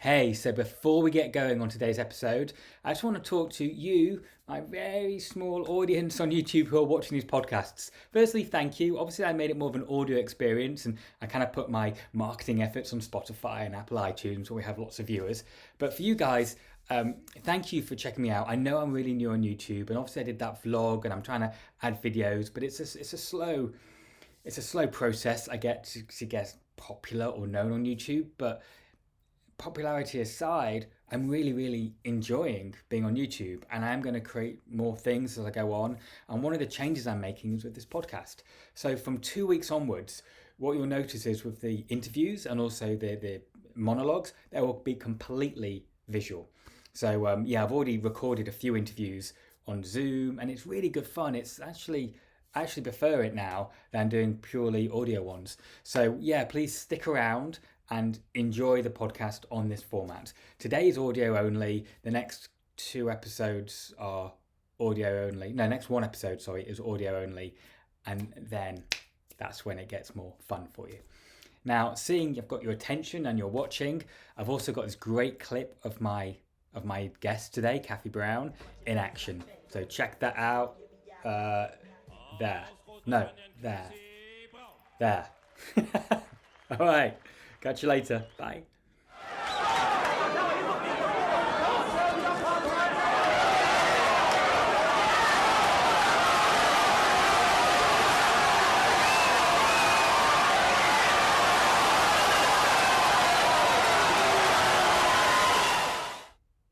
Hey, so before we get going on today's episode, I just want to talk to you, my very small audience on YouTube who are watching these podcasts. Firstly, thank you. Obviously, I made it more of an audio experience and I kind of put my marketing efforts on Spotify and Apple iTunes where we have lots of viewers. But for you guys, thank you for checking me out. I know I'm really new on YouTube and obviously I did that vlog and I'm trying to add videos, but it's a slow process I get to get popular or known on YouTube. But popularity aside, I'm really enjoying being on YouTube and I'm going to create more things as I go on. And one of the changes I'm making is with this podcast. So from 2 weeks onwards, what you'll notice is with the interviews and also the monologues, they will be completely visual. So I've already recorded a few interviews on Zoom and it's really good fun. I actually prefer it now than doing purely audio ones. So yeah, please stick around and enjoy the podcast on this format. Today is audio only. The next two episodes are audio only. No, next one episode, sorry, is audio only. And then that's when it gets more fun for you. Now, seeing you've got your attention and you're watching, I've also got this great clip of my guest today, Kathy Brown, in action. So check that out. There. No, there. There. All right. Catch you later. Bye.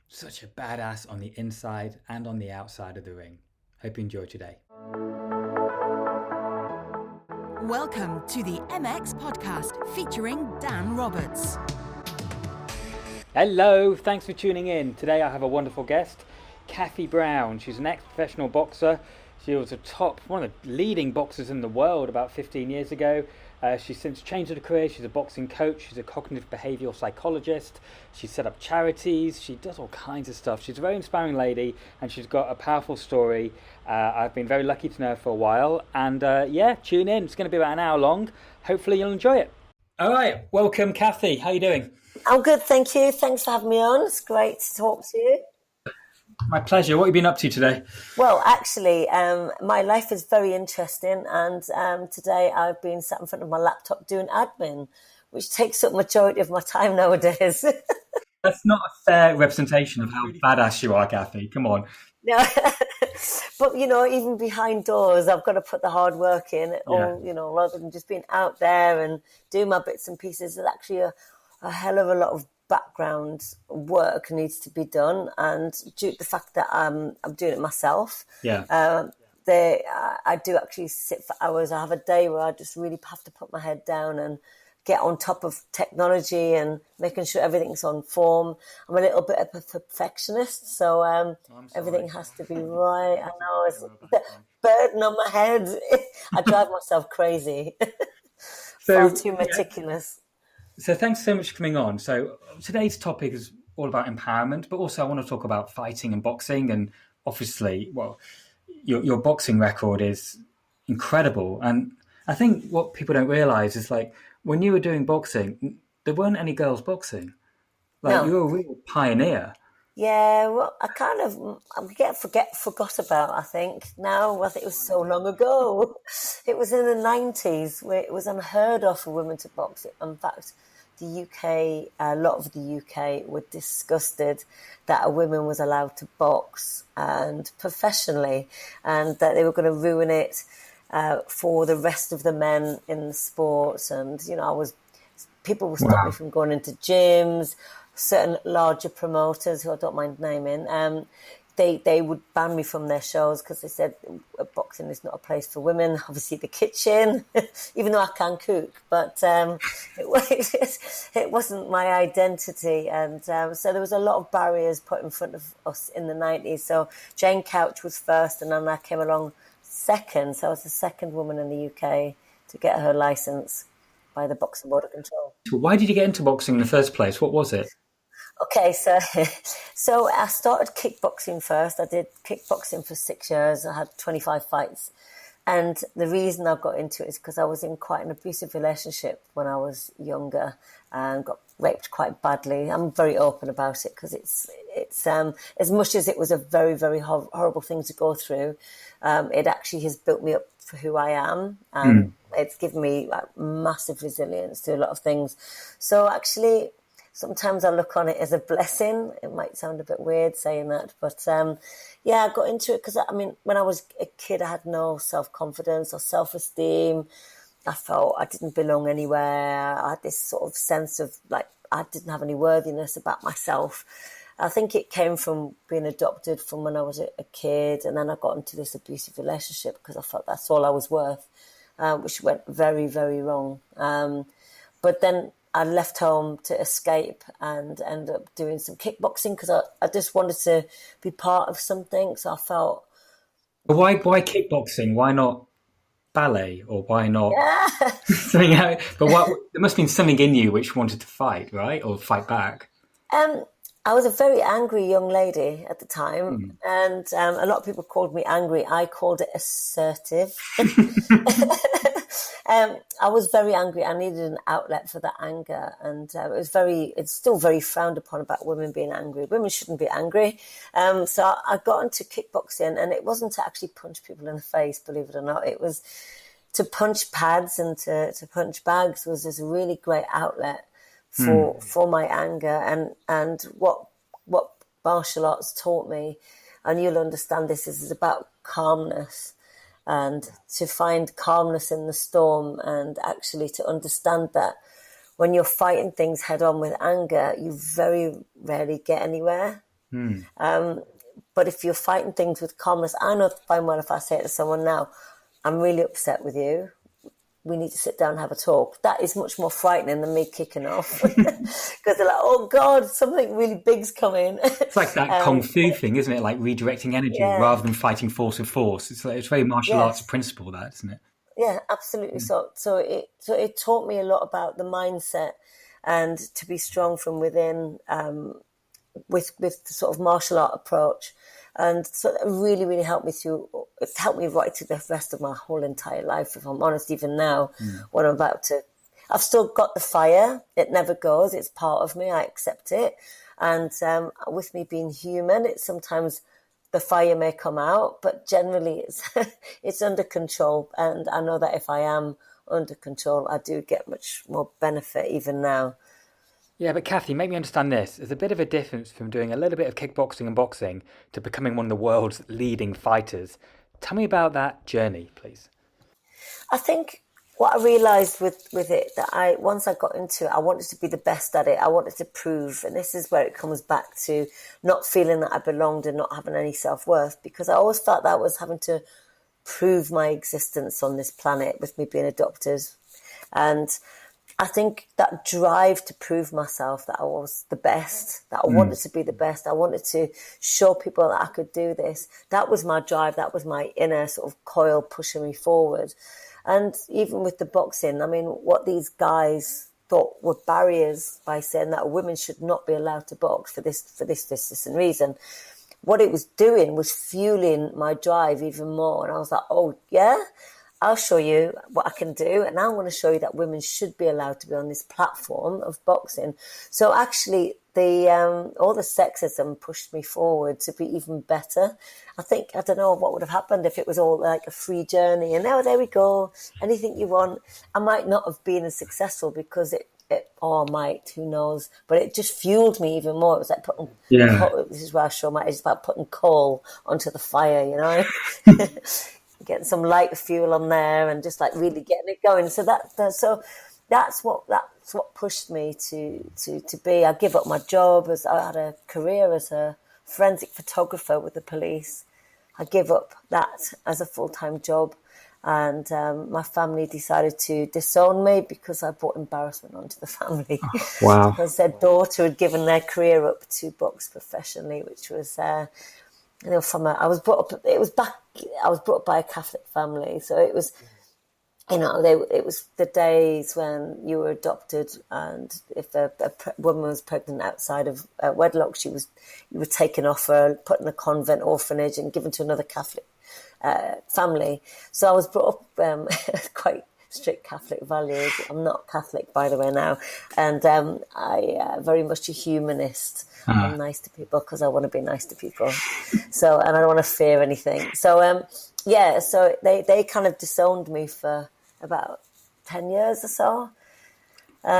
Such a badass on the inside and on the outside of the ring. Hope you enjoy today. Welcome to the MX Podcast featuring Dan Roberts. Hello, thanks for tuning in. Today I have a wonderful guest, Kathy Brown. She's an ex-professional boxer. She was one of the leading boxers in the world about 15 years ago. She's since changed her career. She's a boxing coach. She's a cognitive behavioural psychologist. She's set up charities. She does all kinds of stuff. She's a very inspiring lady and she's got a powerful story. I've been very lucky to know her for a while. And tune in. It's going to be about an hour long. Hopefully you'll enjoy it. All right. Welcome, Kathy. How are you doing? I'm good, thank you. Thanks for having me on. It's great to talk to you. My pleasure. What have you been up to today? Well, actually, my life is very interesting, and today I've been sat in front of my laptop doing admin, which takes up majority of my time nowadays. That's not a fair representation of how badass you are, Kathy. Come on. No, but even behind doors, I've got to put the hard work in. Or rather than just being out there and doing my bits and pieces, there's actually a hell of a lot of background work needs to be done, and due to the fact that I'm doing it myself, I do actually sit for hours. I have a day where I just really have to put my head down and get on top of technology and making sure everything's on form. I'm a little bit of a perfectionist, so everything has to be right. I know it's the burden on my head. I drive myself crazy. Far too meticulous. So thanks so much for coming on. So today's topic is all about empowerment, but also I want to talk about fighting and boxing. And obviously, well, your boxing record is incredible. And I think what people don't realize is, like, when you were doing boxing, there weren't any girls boxing. You were a real pioneer. Yeah, well, I forgot about, I think. Now, I think it was so long ago. It was in the 90s where it was unheard of for women to box. In fact, the UK, a lot of the UK were disgusted that a woman was allowed to box and professionally, and that they were going to ruin it for the rest of the men in the sports. And, people would stop me from going into gyms. Certain larger promoters, who I don't mind naming, they would ban me from their shows because they said boxing is not a place for women. Obviously, the kitchen, even though I can cook, but it wasn't my identity. And so there was a lot of barriers put in front of us in the 90s. So Jane Couch was first, and then I came along second. So I was the second woman in the UK to get her licence by the Boxing Board of Control. Why did you get into boxing in the first place? What was it? Okay, so I started kickboxing first. I did kickboxing for 6 years. I had 25 fights. And the reason I got into it is because I was in quite an abusive relationship when I was younger and got raped quite badly. I'm very open about it because it's as much as it was a very, very horrible thing to go through, it actually has built me up for who I am, and it's given me like massive resilience to a lot of things. So actually, sometimes I look on it as a blessing. It might sound a bit weird saying that, but I got into it because, I mean, when I was a kid, I had no self-confidence or self-esteem. I felt I didn't belong anywhere. I had this sort of sense of like I didn't have any worthiness about myself. I think it came from being adopted from when I was a kid, and then I got into this abusive relationship because I felt that's all I was worth, which went very, very wrong. But then I left home to escape and ended up doing some kickboxing because I just wanted to be part of something. So I felt... But why kickboxing? Why not ballet, or why not something else? But there must have been something in you which wanted to fight, right? Or fight back. I was a very angry young lady at the time, and a lot of people called me angry. I called it assertive. I was very angry. I needed an outlet for that anger, and it's still very frowned upon about women being angry. Women shouldn't be angry. So I got into kickboxing, and it wasn't to actually punch people in the face, believe it or not. It was to punch pads and to punch bags was just a really great outlet for my anger, and what martial arts taught me, and you'll understand this, is about calmness, and to find calmness in the storm, and actually to understand that when you're fighting things head on with anger, you very rarely get anywhere. But if you're fighting things with calmness, I know fine well if I say it to someone now, I'm really upset with you, we need to sit down and have a talk. That is much more frightening than me kicking off. Because they're like, oh God, something really big's coming. It's like that Kung Fu thing, isn't it? Like redirecting energy rather than fighting force with force. It's very martial arts principle, that, isn't it? Yeah, absolutely. So it taught me a lot about the mindset and to be strong from within with the sort of martial art approach. And so it really, really helped me through. It's helped me right through the rest of my whole entire life, if I'm honest. Even now, when I'm about to, I've still got the fire. It never goes. It's part of me. I accept it. And with me being human, it's sometimes the fire may come out, but generally it's under control. And I know that if I am under control, I do get much more benefit even now. Yeah, but Kathy, make me understand this. There's a bit of a difference from doing a little bit of kickboxing and boxing to becoming one of the world's leading fighters. Tell me about that journey, please. I think what I realised with it, that once I got into it, I wanted to be the best at it. I wanted to prove, and this is where it comes back to not feeling that I belonged and not having any self-worth, because I always felt that I was having to prove my existence on this planet with me being adopted. And I think that drive to prove myself that I was the best, that I wanted to be the best, I wanted to show people that I could do this. That was my drive. That was my inner sort of coil pushing me forward. And even with the boxing, I mean, what these guys thought were barriers by saying that women should not be allowed to box for this and reason, what it was doing was fueling my drive even more. And I was like, oh, yeah? I'll show you what I can do, and I want to show you that women should be allowed to be on this platform of boxing. So actually, all the sexism pushed me forward to be even better. I don't know what would have happened if it was all like a free journey, and now there we go, anything you want. I might not have been as successful because or I might, who knows, but it just fueled me even more. It was like putting, this is where I show my age, it's about putting coal onto the fire, you know. Getting some light fuel on there and just like really getting it going. So that's what pushed me to be. I give up my job I had a career as a forensic photographer with the police. I give up that as a full-time job, and my family decided to disown me because I brought embarrassment onto the family. Oh, wow! Because their daughter had given their career up to box professionally, which was. I was brought up by a Catholic family, so it was, it was the days when you were adopted, and if a woman was pregnant outside of wedlock, you were taken off her, put in a convent orphanage, and given to another Catholic family. So I was brought up quite strict Catholic values. I'm not Catholic, by the way, now. And I very much a humanist. I'm nice to people because I want to be nice to people. So, and I don't want to fear anything. So, so they kind of disowned me for about 10 years or so.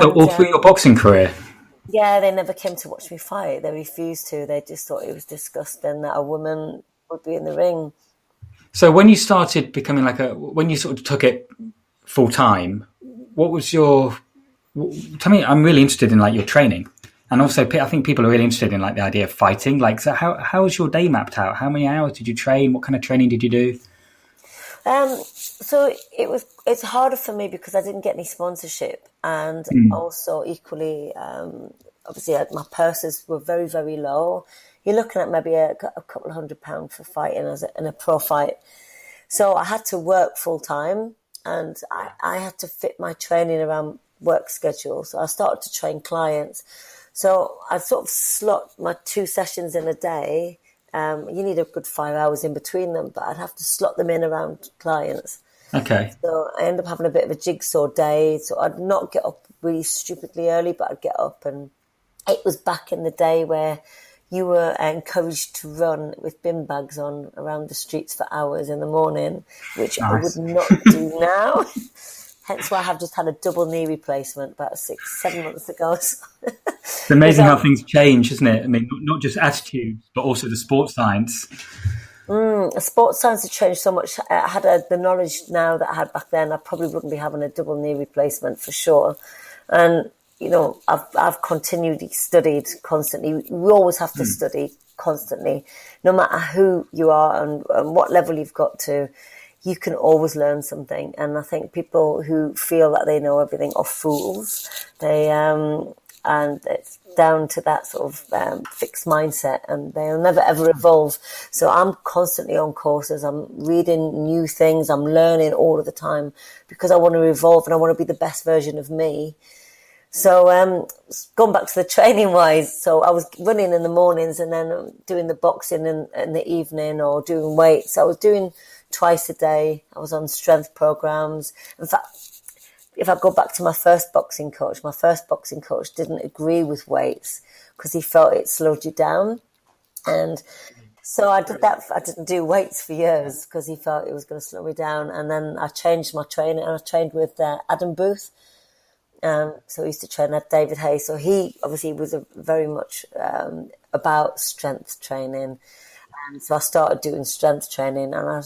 So all through your boxing career? Yeah, they never came to watch me fight. They refused to. They just thought it was disgusting that a woman would be in the ring. So when you started becoming when you sort of took it full time, what was tell me, I'm really interested in like your training. And also I think people are really interested in like the idea of fighting. Like, so how was your day mapped out? How many hours did you train? What kind of training did you do? So it's harder for me because I didn't get any sponsorship, and also equally, obviously my purses were very, very low. You're looking at maybe a couple of £100 for fighting in a pro fight. So I had to work full time, and I had to fit my training around work schedule. So I started to train clients. So I sort of slot my 2 sessions in a day. You need a good 5 hours in between them, but I'd have to slot them in around clients. Okay. So I ended up having a bit of a jigsaw day. So I'd not get up really stupidly early, but I'd get up, and it was back in the day where you were encouraged to run with bin bags on around the streets for hours in the morning, which I would not do now. Hence why I have just had a double knee replacement about 6-7 months ago. It's amazing how things change, isn't it? I mean, not just attitudes, but also the sports science. Sports science has changed so much. I had the knowledge now that I had back then. I probably wouldn't be having a double knee replacement for sure. And, you know, I've continually studied constantly. We always have to study constantly, no matter who you are and what level you've got to. You can always learn something. And I think people who feel that they know everything are fools. And it's down to that sort of fixed mindset, and they'll never ever evolve. So I'm constantly on courses. I'm reading new things. I'm learning all of the time because I want to evolve and I want to be the best version of me. So going back to the training wise, so I was running in the mornings and then doing the boxing in the evening or doing weights. I was doing twice a day. I was on strength programs. In fact, if I go back to my first boxing coach didn't agree with weights because he felt it slowed you down. And so I did that. I didn't do weights for years because he felt it was going to slow me down. And then I changed my training, and I trained with Adam Booth. So I used to train at David Hay. So he obviously was very much about strength training. And so I started doing strength training, and I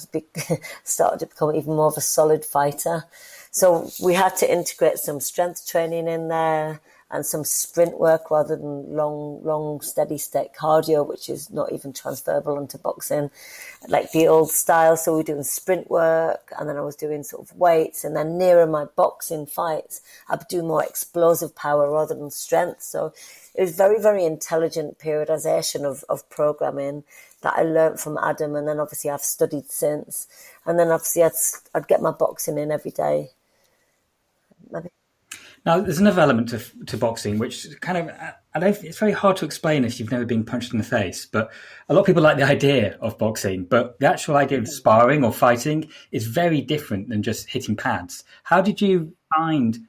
started to become even more of a solid fighter. So we had to integrate some strength training in there and some sprint work rather than long, steady state cardio, which is not even transferable into boxing, like the old style. So we were doing sprint work, and then I was doing sort of weights, and then nearer my boxing fights, I'd do more explosive power rather than strength. So it was very, very intelligent periodization of programming that I learned from Adam, and then obviously I've studied since. And then obviously I'd get my boxing in every day. Maybe. Now, there's another element to boxing, which kind of, it's very hard to explain if you've never been punched in the face, but a lot of people like the idea of boxing, but the actual idea of sparring or fighting is very different than just hitting pads. How did you find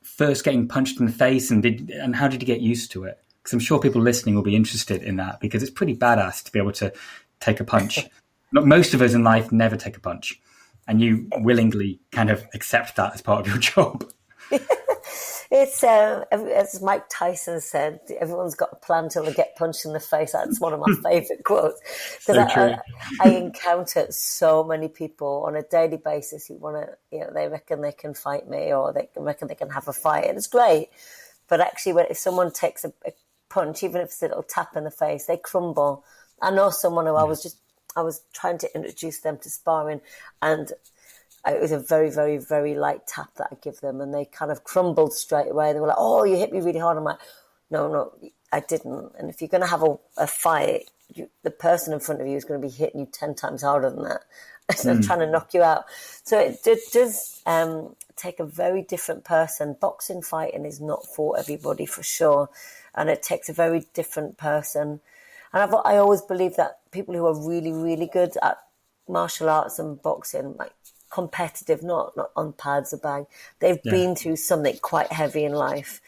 first getting punched in the face, and how did you get used to it? Because I'm sure people listening will be interested in that, because it's pretty badass to be able to take a punch. Most of us in life never take a punch, and you willingly kind of accept that as part of your job. It's as Mike Tyson said, everyone's got a plan till they get punched in the face. That's one of my favourite quotes, because I encounter so many people on a daily basis who want to, they reckon they can fight me, or they reckon they can have a fight, and it's great. But actually, if someone takes a punch, even if it's a little tap in the face, they crumble. I know someone who I was trying to introduce them to sparring, and it was a very, very, very light tap that I give them, and they kind of crumbled straight away. They were like, "Oh, you hit me really hard." I'm like, "No, I didn't." And if you're going to have a fight, the person in front of you is going to be hitting you 10 times harder than that. So trying to knock you out. So it does take a very different person. Boxing, fighting is not for everybody, for sure, and it takes a very different person. And I always believe that people who are really, really good at martial arts and boxing, like, competitive, not on pads or bag. They've been through something quite heavy in life,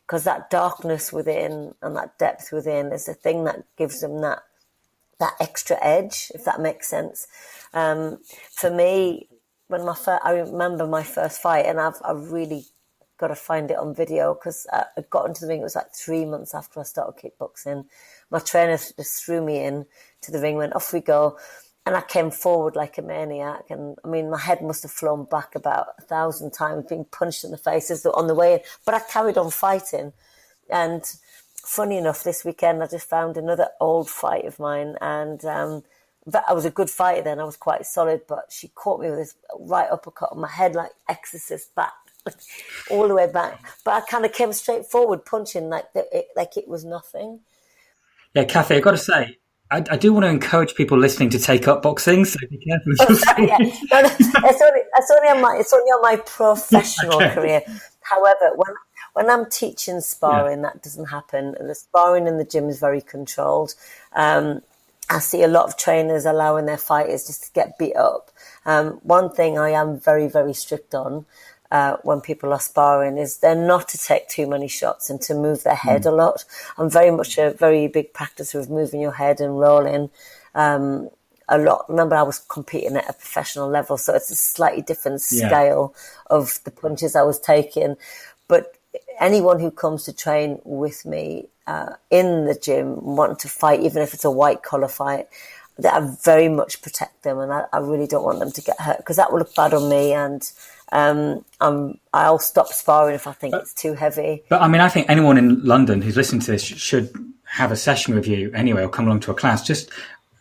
because that darkness within and that depth within is the thing that gives them that extra edge, if that makes sense. For me, I remember my first fight, and I've really got to find it on video, because I got into the ring. It was like 3 months after I started kickboxing. My trainer just threw me in to the ring, went, off we go. And I came forward like a maniac. And I mean, my head must have flown back about 1,000 times, being punched in the face on the way in. But I carried on fighting. And funny enough, this weekend I just found another old fight of mine. And but I was a good fighter then. I was quite solid. But she caught me with this right uppercut on my head, like Exorcist, back, all the way back. But I kind of came straight forward, punching like it was nothing. Yeah, Kathy, I've got to say, I do want to encourage people listening to take up boxing, so be careful. Yeah. No, it's only on my professional career. However, when I'm teaching sparring, that doesn't happen. The sparring in the gym is very controlled. I see a lot of trainers allowing their fighters just to get beat up. One thing I am very, very strict on when people are sparring is they're not to take too many shots and to move their head a lot. I'm very much a very big practicer of moving your head and rolling a lot. Remember, I was competing at a professional level, so it's a slightly different scale of the punches I was taking. But anyone who comes to train with me in the gym, wanting to fight, even if it's a white collar fight, that I very much protect them, and I really don't want them to get hurt, because that will look bad on me, and I'll stop sparring if I think it's too heavy. But I mean, I think anyone in London who's listening to this should have a session with you anyway, or come along to a class.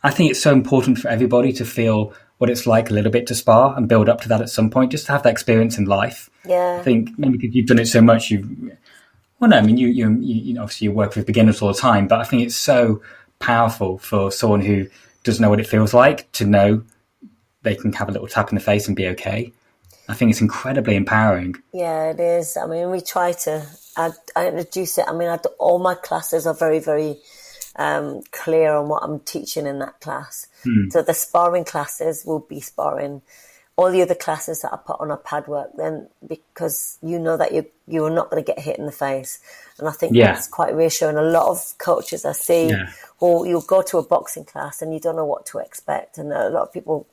I think it's so important for everybody to feel what it's like a little bit to spar and build up to that at some point, just to have that experience in life. Yeah. I think maybe because you've done it so much, you obviously you work with beginners all the time, but I think it's so powerful for someone who doesn't know what it feels like to know they can have a little tap in the face and be okay. I think it's incredibly empowering. Yeah, it is. I mean, we try to I introduce it. I mean, all my classes are very, very clear on what I'm teaching in that class. So the sparring classes will be sparring. All the other classes that I put on are pad work, then, because you know that you're not going to get hit in the face. And I think that's quite reassuring. A lot of coaches I see, or you'll go to a boxing class and you don't know what to expect. And a lot of people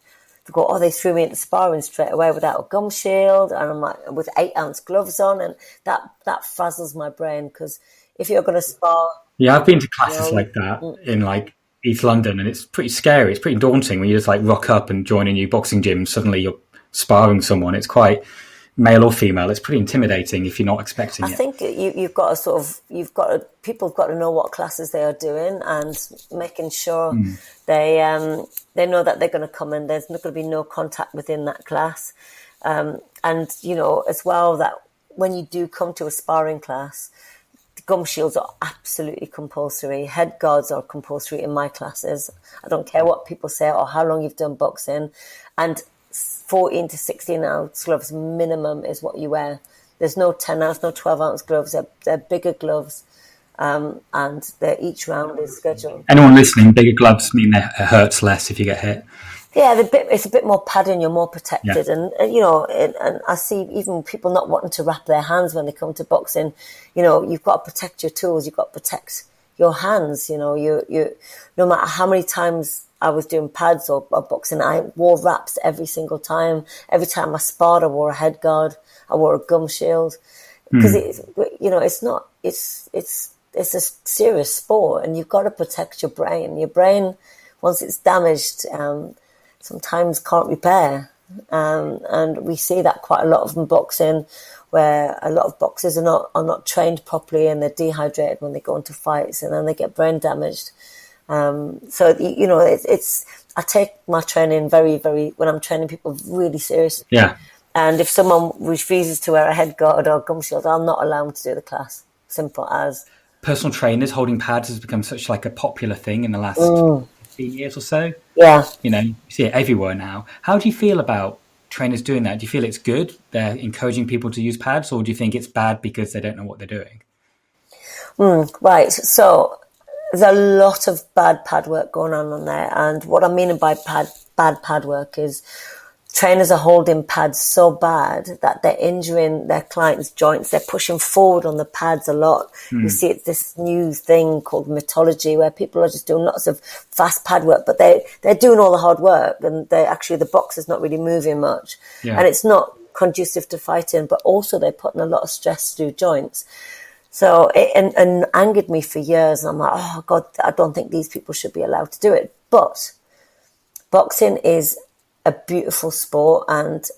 go, they threw me into sparring straight away without a gum shield, and I'm like, with 8-ounce gloves on, and that frazzles my brain, because if you're going to spar... Yeah, I've been to classes like that in like East London, and it's pretty scary. It's pretty daunting when you just like rock up and join a new boxing gym. Suddenly you're sparring someone. It's quite, male or female, it's pretty intimidating if you're not expecting it. I think you've got to people have got to know what classes they are doing, and making sure they know that they're going to come in. There's not going to be no contact within that class, and as well, that when you do come to a sparring class, the gum shields are absolutely compulsory. Head guards are compulsory in my classes. I don't care what people say or how long you've done boxing, and 14 to 16 ounce gloves minimum is what you wear. There's no 10 ounce, no 12 ounce gloves. They're bigger gloves, and each round is scheduled. Anyone listening, bigger gloves mean that it hurts less if you get hit. Yeah, it's a bit more padding. You're more protected, and I see even people not wanting to wrap their hands when they come to boxing. You've got to protect your tools. You've got to protect your hands. You no matter how many times I was doing pads or boxing, I wore wraps every single time. Every time I sparred, I wore a head guard. I wore a gum shield, because it's a serious sport, and you've got to protect your brain. Your brain, once it's damaged, sometimes can't repair. And we see that quite a lot of in boxing, where a lot of boxers are not trained properly, and they're dehydrated when they go into fights, and then they get brain damaged. I take my training very, very, when I'm training people, really seriously. Yeah. And if someone refuses to wear a head guard or gum shield, I'll not allow them to do the class. Simple as. Personal trainers holding pads has become such like a popular thing in the last 15 years or so. Yeah. You see it everywhere now. How do you feel about trainers doing that? Do you feel it's good? They're encouraging people to use pads, or do you think it's bad because they don't know what they're doing? Right. So there's a lot of bad pad work going on there. And what I mean by bad pad work is trainers are holding pads so bad that they're injuring their clients' joints. They're pushing forward on the pads a lot. You see it's this new thing called mitology where people are just doing lots of fast pad work, but they're doing all the hard work, and the box is not really moving much. Yeah. And it's not conducive to fighting, but also they're putting a lot of stress through joints. So it and angered me for years. And I'm like, oh God, I don't think these people should be allowed to do it. But boxing is a beautiful sport, and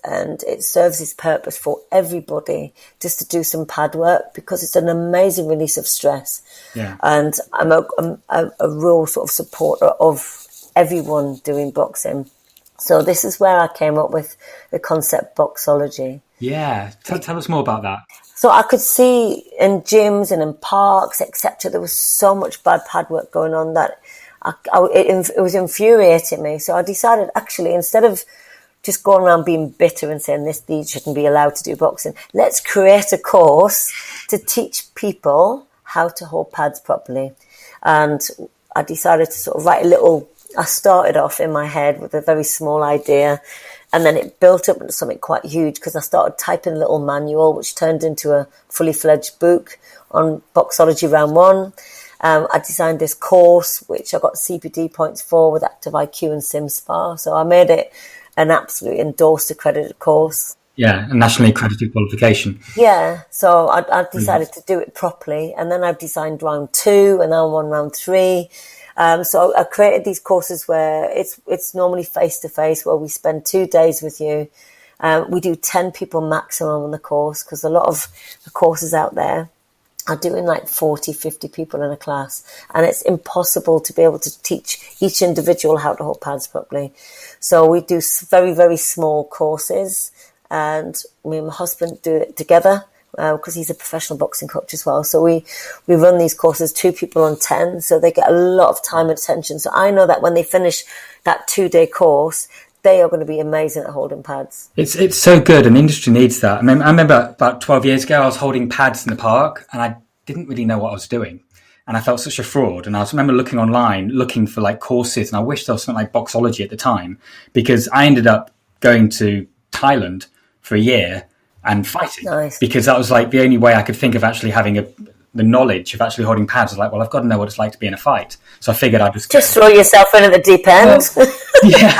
it serves its purpose for everybody just to do some pad work, because it's an amazing release of stress. Yeah. And I'm a real sort of supporter of everyone doing boxing. So this is where I came up with the concept Boxology. Yeah. Tell us more about that. So I could see in gyms and in parks, etc., there was so much bad pad work going on that it was infuriating me. So I decided, actually, instead of just going around being bitter and saying these shouldn't be allowed to do boxing, let's create a course to teach people how to hold pads properly. And I decided to sort of I started off in my head with a very small idea, and then it built up into something quite huge, because I started typing a little manual, which turned into a fully fledged book on Boxology Round 1. I designed this course, which I got CPD points for with Active IQ and SimSpa. So I made it an absolutely endorsed, accredited course. Yeah, a nationally accredited qualification. Yeah, so I decided to do it properly. And then I've designed round 2, and now I'm on round 3. So I created these courses where it's normally face-to-face, where we spend 2 days with you. We do 10 people maximum on the course, because a lot of the courses out there are doing like 40, 50 people in a class, and it's impossible to be able to teach each individual how to hold pads properly. So we do very, very small courses, and me and my husband do it together, because he's a professional boxing coach as well. So we run these courses, 2 people on 10, so they get a lot of time and attention. So I know that when they finish that 2-day course, they are going to be amazing at holding pads. It's so good, and the industry needs that. I remember about 12 years ago, I was holding pads in the park, and I didn't really know what I was doing. And I felt such a fraud. And I remember looking online, looking for like courses, and I wish there was something like Boxology at the time, because I ended up going to Thailand for a year and fighting. Nice. Because that was like the only way I could think of actually having the knowledge of actually holding pads. I was like, well, I've got to know what it's like to be in a fight. So I figured I'd just throw yourself into the deep end. Yeah,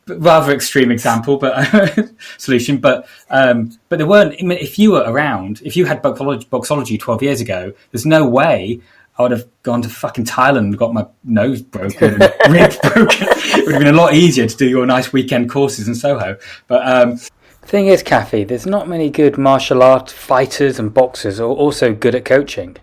no, rather extreme example, but solution. But there weren't. I mean, if you were around, if you had Boxology 12 years ago, there's no way I would have gone to fucking Thailand and got my nose broken and ribs broken. It would have been a lot easier to do your nice weekend courses in Soho. But the thing is, Kathy, there's not many good martial art fighters and boxers who are also good at coaching.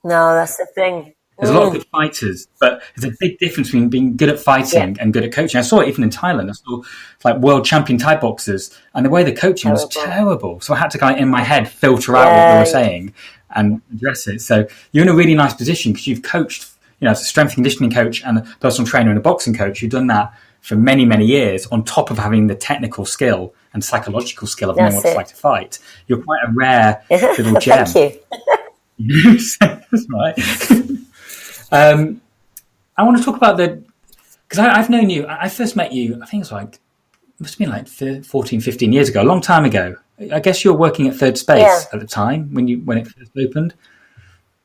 No, that's the thing. There's a lot of good fighters, but there's a big difference between being good at fighting and good at coaching. I saw it even in Thailand. I saw like world champion Thai boxers, and the way the coaching was terrible. So I had to kind of, in my head, filter out what they were saying and address it. So you're in a really nice position, because you've coached, as a strength and conditioning coach and a personal trainer and a boxing coach. You've done that for many, many years, on top of having the technical skill and psychological skill of knowing what it's like to fight. You're quite a rare little gem. Thank you. That's right. I want to talk about because I've known you, I first met you, I think it must have been like 14, 15 years ago, a long time ago. I guess you were working at Third Space at the time when it first opened.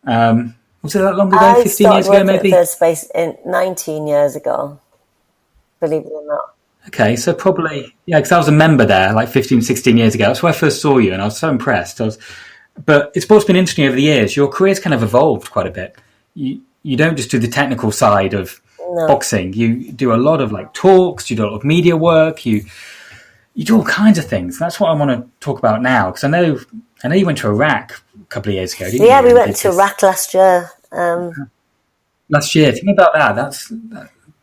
Was it that long ago? 15 years ago, maybe? I started working at Third Space 19 years ago, believe it or not. Okay, so probably, because I was a member there like 15, 16 years ago. That's where I first saw you, and I was so impressed. But it's what's been interesting over the years. Your career's kind of evolved quite a bit. You don't just do the technical side of boxing. You do a lot of like talks. You do a lot of media work. You do all kinds of things. That's what I want to talk about now, because I know you went to Iraq a couple of years ago, didn't you? Yeah, we went to Iraq last year. Last year. Tell me about that. That's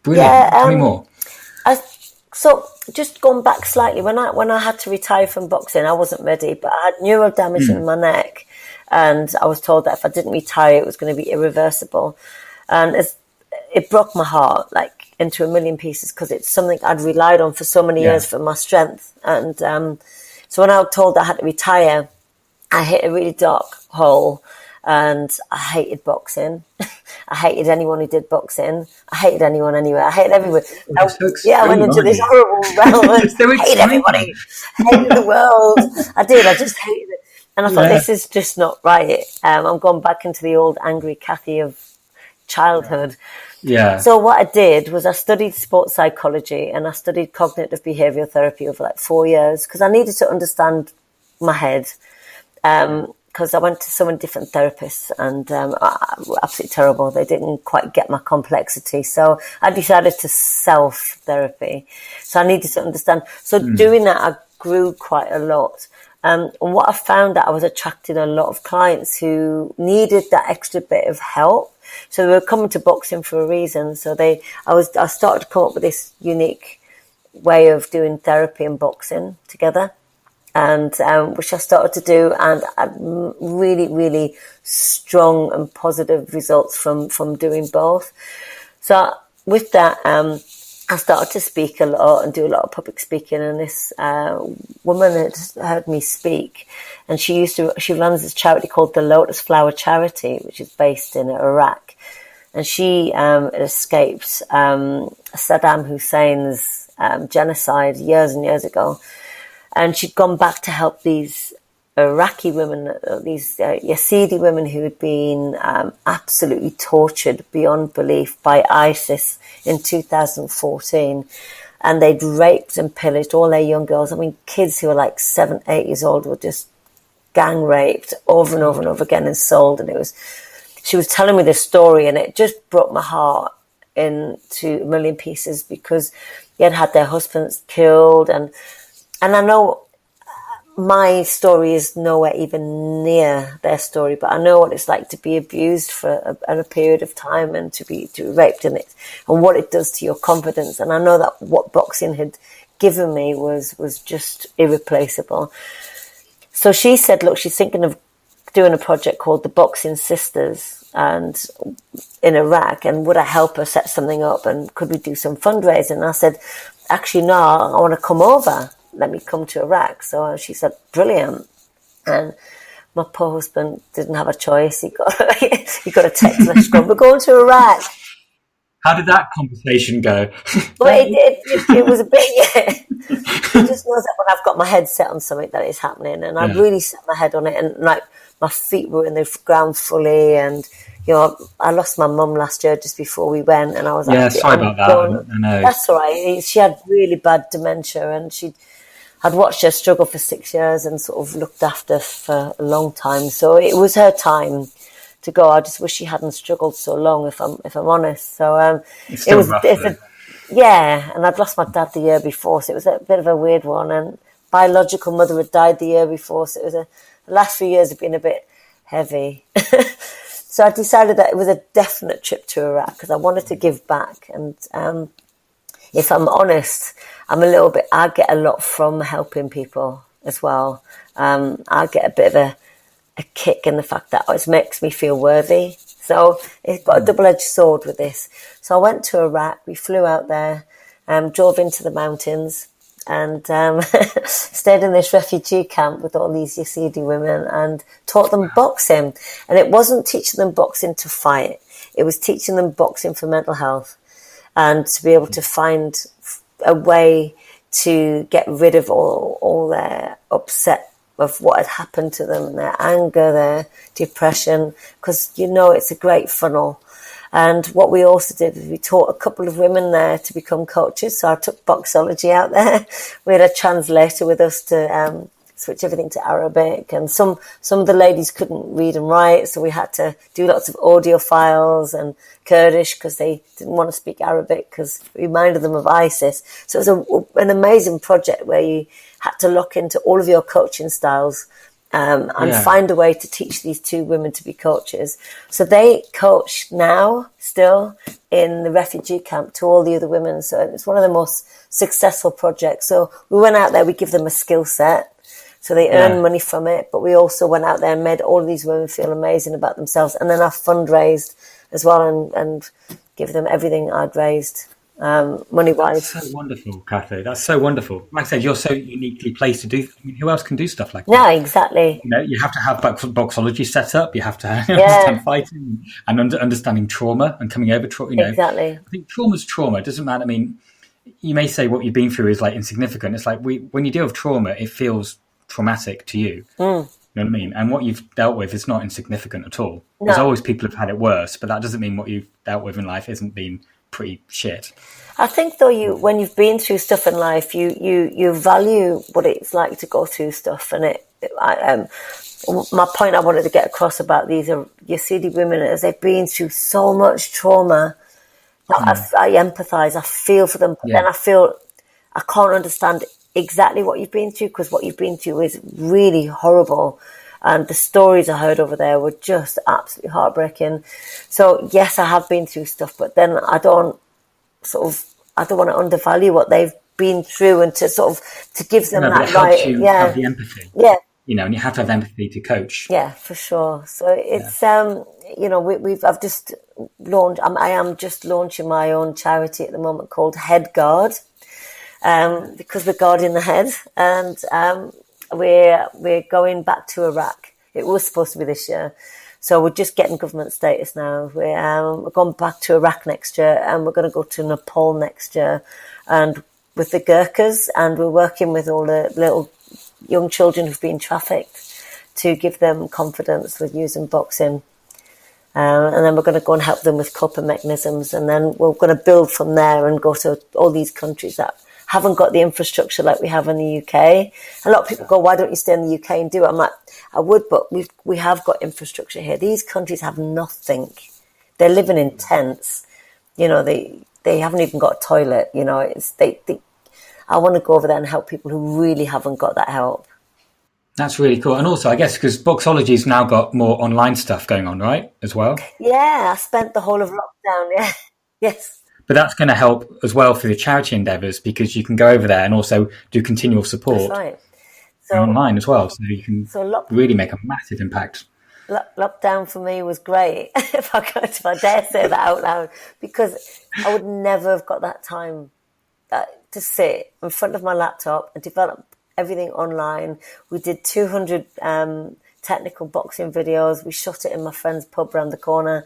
brilliant. Tell me more. So just going back slightly, when I had to retire from boxing, I wasn't ready, but I had neural damage in my neck, and I was told that if I didn't retire, it was going to be irreversible. And it broke my heart like into a million pieces, because it's something I'd relied on for so many years for my strength. And so when I was told I had to retire, I hit a really dark hole, and I hated boxing. I hated anyone who did boxing. I hated anyone anyway. I hated everyone. You're so I went extreme, into this aren't horrible realm. you? So I hated extreme. everybody. Hated the world. I did. I just hated it. And I thought, this is just not right. I'm going back into the old angry Kathy of childhood. Yeah. So what I did was I studied sports psychology and I studied cognitive behavioural therapy over like 4 years because I needed to understand my head. Because I went to so many different therapists and absolutely terrible. They didn't quite get my complexity. So I decided to self-therapy. So I needed to understand. So doing that, I grew quite a lot. And what I found that I was attracting a lot of clients who needed that extra bit of help. So they were coming to boxing for a reason. So I started to come up with this unique way of doing therapy and boxing together. And which I started to do, and I had really, really strong and positive results from doing both. So with that, I started to speak a lot and do a lot of public speaking. And this woman had heard me speak, and she runs this charity called the Lotus Flower Charity, which is based in Iraq. And she escaped Saddam Hussein's genocide years and years ago. And she'd gone back to help these Iraqi women, these Yazidi women who had been absolutely tortured beyond belief by ISIS in 2014. And they'd raped and pillaged all their young girls. I mean, kids who were like 7, 8 years old were just gang raped over and over and over again and sold. And she was telling me this story, and it just broke my heart into a million pieces because they had their husbands killed. And I know my story is nowhere even near their story, but I know what it's like to be abused for a period of time and to be raped in it, and what it does to your confidence. And I know that what boxing had given me was just irreplaceable. So she said, look, she's thinking of doing a project called the Boxing Sisters and in Iraq, and would I help her set something up, and could we do some fundraising? And I said, actually, no, I want to come over. Let me come to Iraq. So she said, brilliant. And my poor husband didn't have a choice. He got a text message going, we're going to Iraq. How did that conversation go? Well, it was a bit, yeah. He just knows that when I've got my head set on something that is happening, and I really set my head on it, and like my feet were in the ground fully. And I lost my mum last year just before we went, and I was like, sorry about that. I know. That's all right. She had really bad dementia, and I'd watched her struggle for 6 years and sort of looked after for a long time. So it was her time to go. I just wish she hadn't struggled so long, if I'm honest. So it's still rough, and I'd lost my dad the year before, so it was a bit of a weird one. And biological mother had died the year before, so the last few years have been a bit heavy. So I decided that it was a definite trip to Iraq because I wanted to give back. And if I'm honest, I get a lot from helping people as well. I get a bit of a kick in the fact that it makes me feel worthy. So it's got a double-edged sword with this. So I went to Iraq. We flew out there, drove into the mountains, and stayed in this refugee camp with all these Yazidi women and taught them boxing. And it wasn't teaching them boxing to fight. It was teaching them boxing for mental health and to be able to find a way to get rid of all their upset of what had happened to them, their anger, their depression, because it's a great funnel. And what we also did is we taught a couple of women there to become coaches. So I took Boxology out there. We had a translator with us to switch everything to Arabic. And some of the ladies couldn't read and write, so we had to do lots of audio files and Kurdish because they didn't want to speak Arabic because it reminded them of ISIS. So it was an amazing project where you had to lock into all of your coaching styles and find a way to teach these two women to be coaches. So they coach now still in the refugee camp to all the other women. So it's one of the most successful projects. So we went out there, we give them a skill set. So they earn money from it. But we also went out there and made all of these women feel amazing about themselves. And then I fundraised as well and give them everything I'd raised money-wise. So wonderful, Kathy. That's so wonderful. Like I said, you're so uniquely placed to do. I mean, who else can do stuff like that? Yeah, exactly. You know, you have to have boxology set up. You have to Yeah, understand fighting and understanding trauma and coming over trauma. You know, exactly. I think trauma's trauma. It doesn't matter. I mean, you may say what you've been through is like insignificant. It's like when you deal with trauma, it feels traumatic to you. You know what I mean? And what you've dealt with is not insignificant at all. There's No. always people who've had it worse, but that doesn't mean what you've dealt with in life isn't been pretty shit. I think though when you've been through stuff in life, you value what it's like to go through stuff, and my point I wanted to get across about these are Yazidi women as they've been through so much trauma. I empathise, I feel for them, but then I feel I can't understand exactly what you've been through, because what you've been through is really horrible. And the stories I heard over there were just absolutely heartbreaking. So yes, I have been through stuff, but then I don't want to undervalue what they've been through, and to give them No, but that it right. helps you Yeah, have the empathy. yeah, You know, and you have to have empathy to coach. yeah, for sure. So it's I've just launched. I am just launching my own charity at the moment called Head Guard, because we're guarding the head, and we're going back to Iraq. It was supposed to be this year, so we're just getting government status now. We're going back to Iraq next year, and we're going to go to Nepal next year, and with the Gurkhas, and we're working with all the little young children who've been trafficked to give them confidence with using boxing. And then we're going to go and help them with coping mechanisms, and then we're going to build from there and go to all these countries that haven't got the infrastructure like we have in the UK. A lot of people go, why don't you stay in the UK and do it? I'm like, I would, but we have got infrastructure here. These countries have nothing. They're living in tents. You know, they haven't even got a toilet. You know, I want to go over there and help people who really haven't got that help. That's really cool. And also, I guess, because Boxology's now got more online stuff going on, right, as well? Yeah, I spent the whole of lockdown, yeah. Yes. But that's going to help as well for the charity endeavours, because you can go over there and also do continual support. That's right. So, online as well, so you can really make a massive impact. Lockdown for me was great, if I dare say that out loud, because I would never have got that time to sit in front of my laptop and develop everything online. We did 200 technical boxing videos. We shot it in my friend's pub around the corner.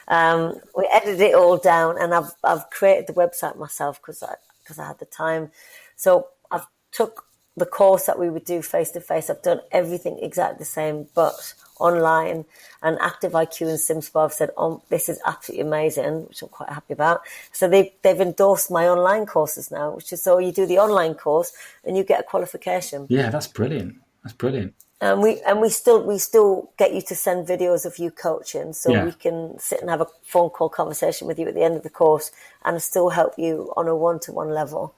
We edited it all down, and I've created the website myself because I had the time. So I've took the course that we would do face to face. I've done everything exactly the same, but online. And Active IQ and SimSpa have said, "Oh, this is absolutely amazing," which I'm quite happy about. So they've endorsed my online courses now, which is so you do the online course and you get a qualification. Yeah, that's brilliant. That's brilliant. And we still get you to send videos of you coaching, so we can sit and have a phone call conversation with you at the end of the course, and still help you on a one-to-one level.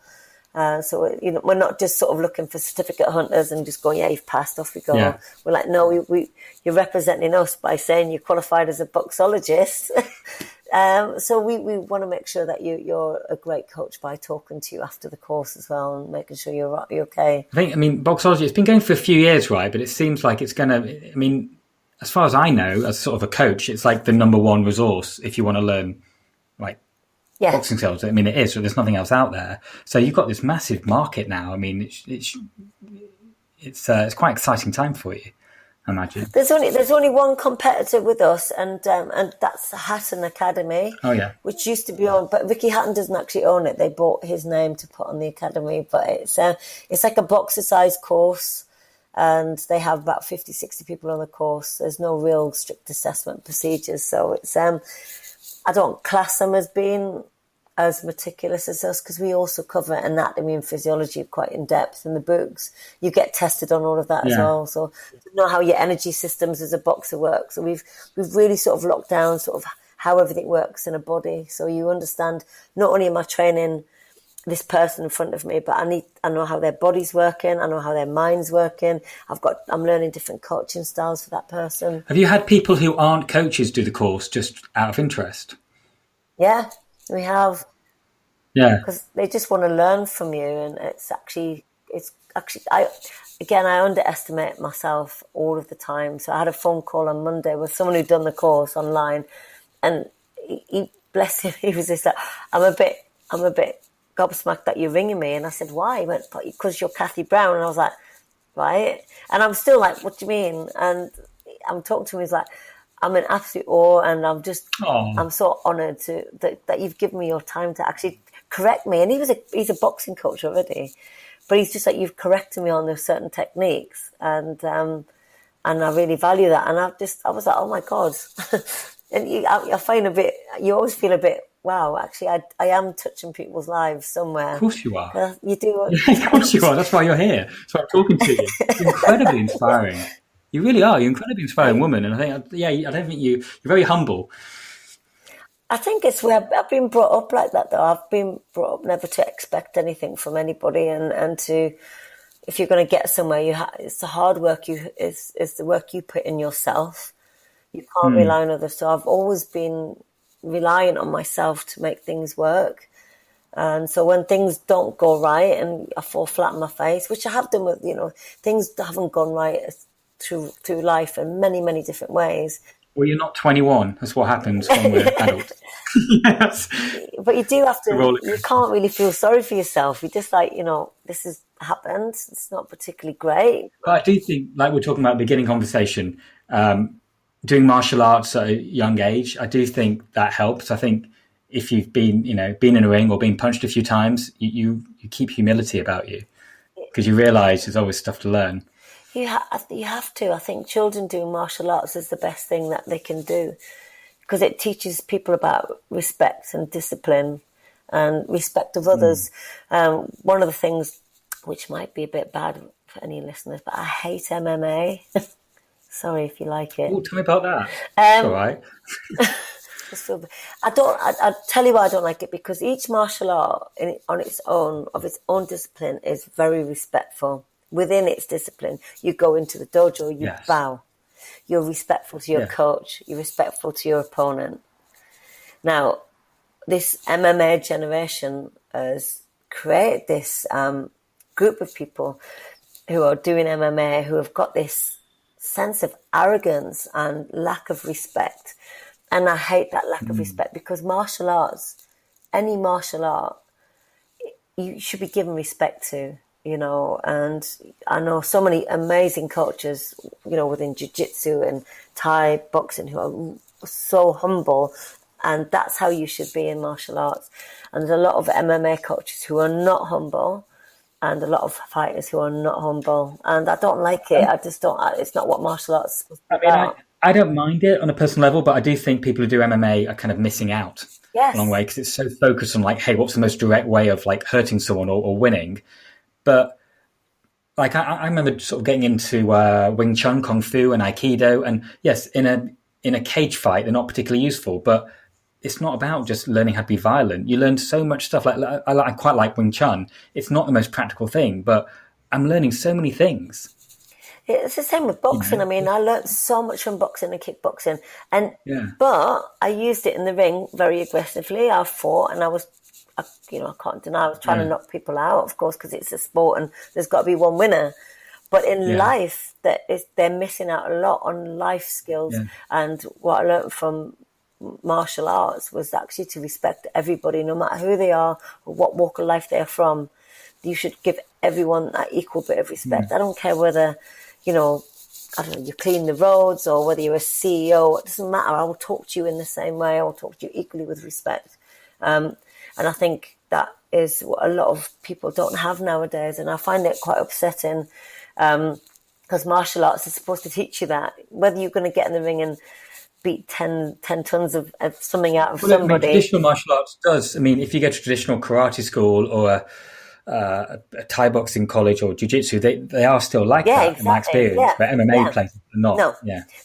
So we're not just sort of looking for certificate hunters and just going, yeah, you've passed, off we go. Yeah. We're like, no, you're representing us by saying you're qualified as a boxologist. So we want to make sure that you're a great coach by talking to you after the course as well, and making sure you're okay. I mean, Boxology, it's been going for a few years, right? But it seems like it's going to, I mean, as far as I know, as sort of a coach, it's like the number one resource if you want to learn like boxing skills. I mean, it is, so there's nothing else out there. So you've got this massive market now. I mean, it's quite an exciting time for you, I imagine. There's only one competitor with us, and that's Hatton Academy. Oh yeah, which used to be owned, but Ricky Hatton doesn't actually own it. They bought his name to put on the academy, but it's like a boxer-sized course, and they have about 50, 60 people on the course. There's no real strict assessment procedures, so it's I don't class them as being as meticulous as us, because we also cover anatomy and physiology quite in depth in the books. You get tested on all of that as well, so you know how your energy systems as a boxer work. So we've really sort of locked down sort of how everything works in a body, so you understand not only am I training this person in front of me, but I know how their body's working, I know how their mind's working. I'm learning different coaching styles for that person. Have you had people who aren't coaches do the course just out of interest? Yeah, we have. Yeah, because they just want to learn from you, and it's actually I underestimate myself all of the time. So I had a phone call on Monday with someone who'd done the course online, and he bless him, he was just like, I'm a bit gobsmacked that you're ringing me. And I said, why? He went, because you're Kathy Brown. And I was like, right. And I'm still like, what do you mean? And I'm talking to him. He's like, I'm in absolute awe, and I'm so honoured that you've given me your time to actually correct me. And he's a boxing coach already, but he's just like, you've corrected me on those certain techniques, and I really value that. And I was like, oh my God. And I find you always feel a bit, wow, actually, I am touching people's lives somewhere. Of course you are. You do. Yeah, of course you are. That's why you're here. That's why I'm talking to you. It's incredibly inspiring. You really are. You're an incredibly inspiring woman. And I don't think you're very humble. I think it's where I've been brought up like that, though. I've been brought up never to expect anything from anybody, and to, if you're going to get somewhere, it's the hard work is the work you put in yourself. You can't rely on others. So I've always been reliant on myself to make things work. And so when things don't go right and I fall flat on my face, which I have done with, things that haven't gone right through life in many, many different ways. Well, you're not 21. That's what happens when we're adults. Yes. But you do have to, you can't really feel sorry for yourself. You're just like, this has happened. It's not particularly great. But I do think, like we're talking about at the beginning conversation, doing martial arts at a young age, I do think that helps. I think if you've been in a ring or been punched a few times, you keep humility about you, because you realise there's always stuff to learn. You have to. I think children doing martial arts is the best thing that they can do, because it teaches people about respect and discipline and respect of others. One of the things, which might be a bit bad for any listeners, but I hate MMA. Sorry if you like it. Oh, tell me about that. It's all right. I tell you why I don't like it, because each martial art on its own, of its own discipline, is very respectful. Within its discipline, you go into the dojo, you bow. You're respectful to your coach. You're respectful to your opponent. Now, this MMA generation has created this group of people who are doing MMA, who have got this sense of arrogance and lack of respect. And I hate that lack of respect, because martial arts, any martial art, you should be given respect to. And I know so many amazing coaches, within jiu-jitsu and Thai boxing, who are so humble, and that's how you should be in martial arts. And there's a lot of MMA coaches who are not humble, and a lot of fighters who are not humble, and I don't like it. I just don't. It's not what martial arts is about. I don't mind it on a personal level, but I do think people who do MMA are kind of missing out a long way, because it's so focused on, like, hey, what's the most direct way of, like, hurting someone or winning. But, like, I remember sort of getting into Wing Chun, Kung Fu, and Aikido, and yes, in a cage fight, they're not particularly useful, but it's not about just learning how to be violent. You learn so much stuff. Like, I quite like Wing Chun. It's not the most practical thing, but I'm learning so many things. It's the same with boxing. I mean, I learned so much from boxing and kickboxing, but I used it in the ring very aggressively. I fought, and I can't deny I was trying to knock people out, of course, because it's a sport and there's got to be one winner. But in life, they're missing out a lot on life skills. Yeah. And what I learned from martial arts was actually to respect everybody, no matter who they are or what walk of life they're from. You should give everyone that equal bit of respect. I don't care whether, you clean the roads or whether you're a CEO. It doesn't matter. I will talk to you in the same way. I will talk to you equally with respect. And I think that is what a lot of people don't have nowadays. And I find it quite upsetting, because martial arts is supposed to teach you that. Whether you're going to get in the ring and beat 10 tons of something out of somebody. Traditional martial arts does. I mean, if you go to traditional karate school or a Thai boxing college or jiu-jitsu, they are still like that, exactly, in my experience. But MMA places are not. No,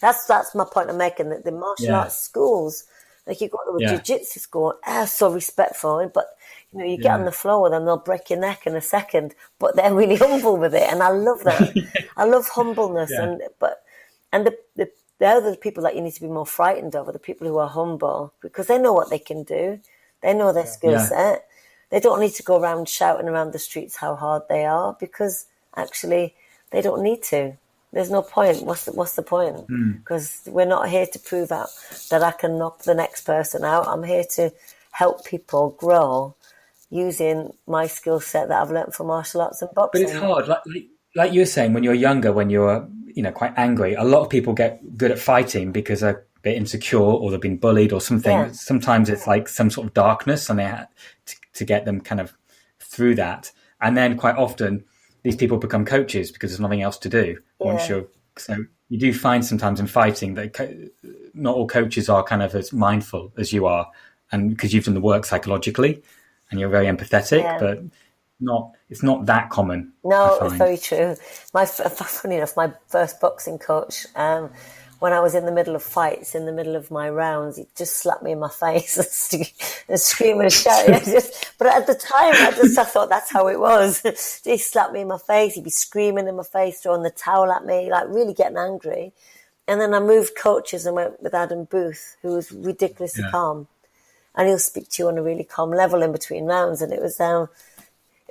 that's my point I'm making. That the martial arts schools, like, you go to a jiu-jitsu school, they're so respectful, but you get on the floor with them, they'll break your neck in a second, but they're really humble with it, and I love that. I love humbleness, and they're the people that you need to be more frightened of, are the people who are humble, because they know what they can do, they know their skill set. They don't need to go around shouting around the streets how hard they are, because actually they don't need to. There's no point. What's the point? Because we're not here to prove out that I can knock the next person out. I'm here to help people grow using my skill set that I've learned from martial arts and But it's boxing. hard. Like you were saying, when you're younger, when you're quite angry, a lot of people get good at fighting because they're a bit insecure or they've been bullied or something. Yeah. Sometimes it's like some sort of darkness, and they have to get them kind of through that. And then quite often, these people become coaches because there's nothing else to do once you're. So you do find sometimes in fighting that not all coaches are kind of as mindful as you are, and because you've done the work psychologically and you're very empathetic, but it's not that common. No, it's very true. Funny enough, my first boxing coach, when I was in the middle of fights, in the middle of my rounds, he just slapped me in my face and screaming and shouting. But at the time, I thought that's how it was. He slapped me in my face. He'd be screaming in my face, throwing the towel at me, like really getting angry. And then I moved coaches and went with Adam Booth, who was ridiculously calm. And he'll speak to you on a really calm level in between rounds. And it was,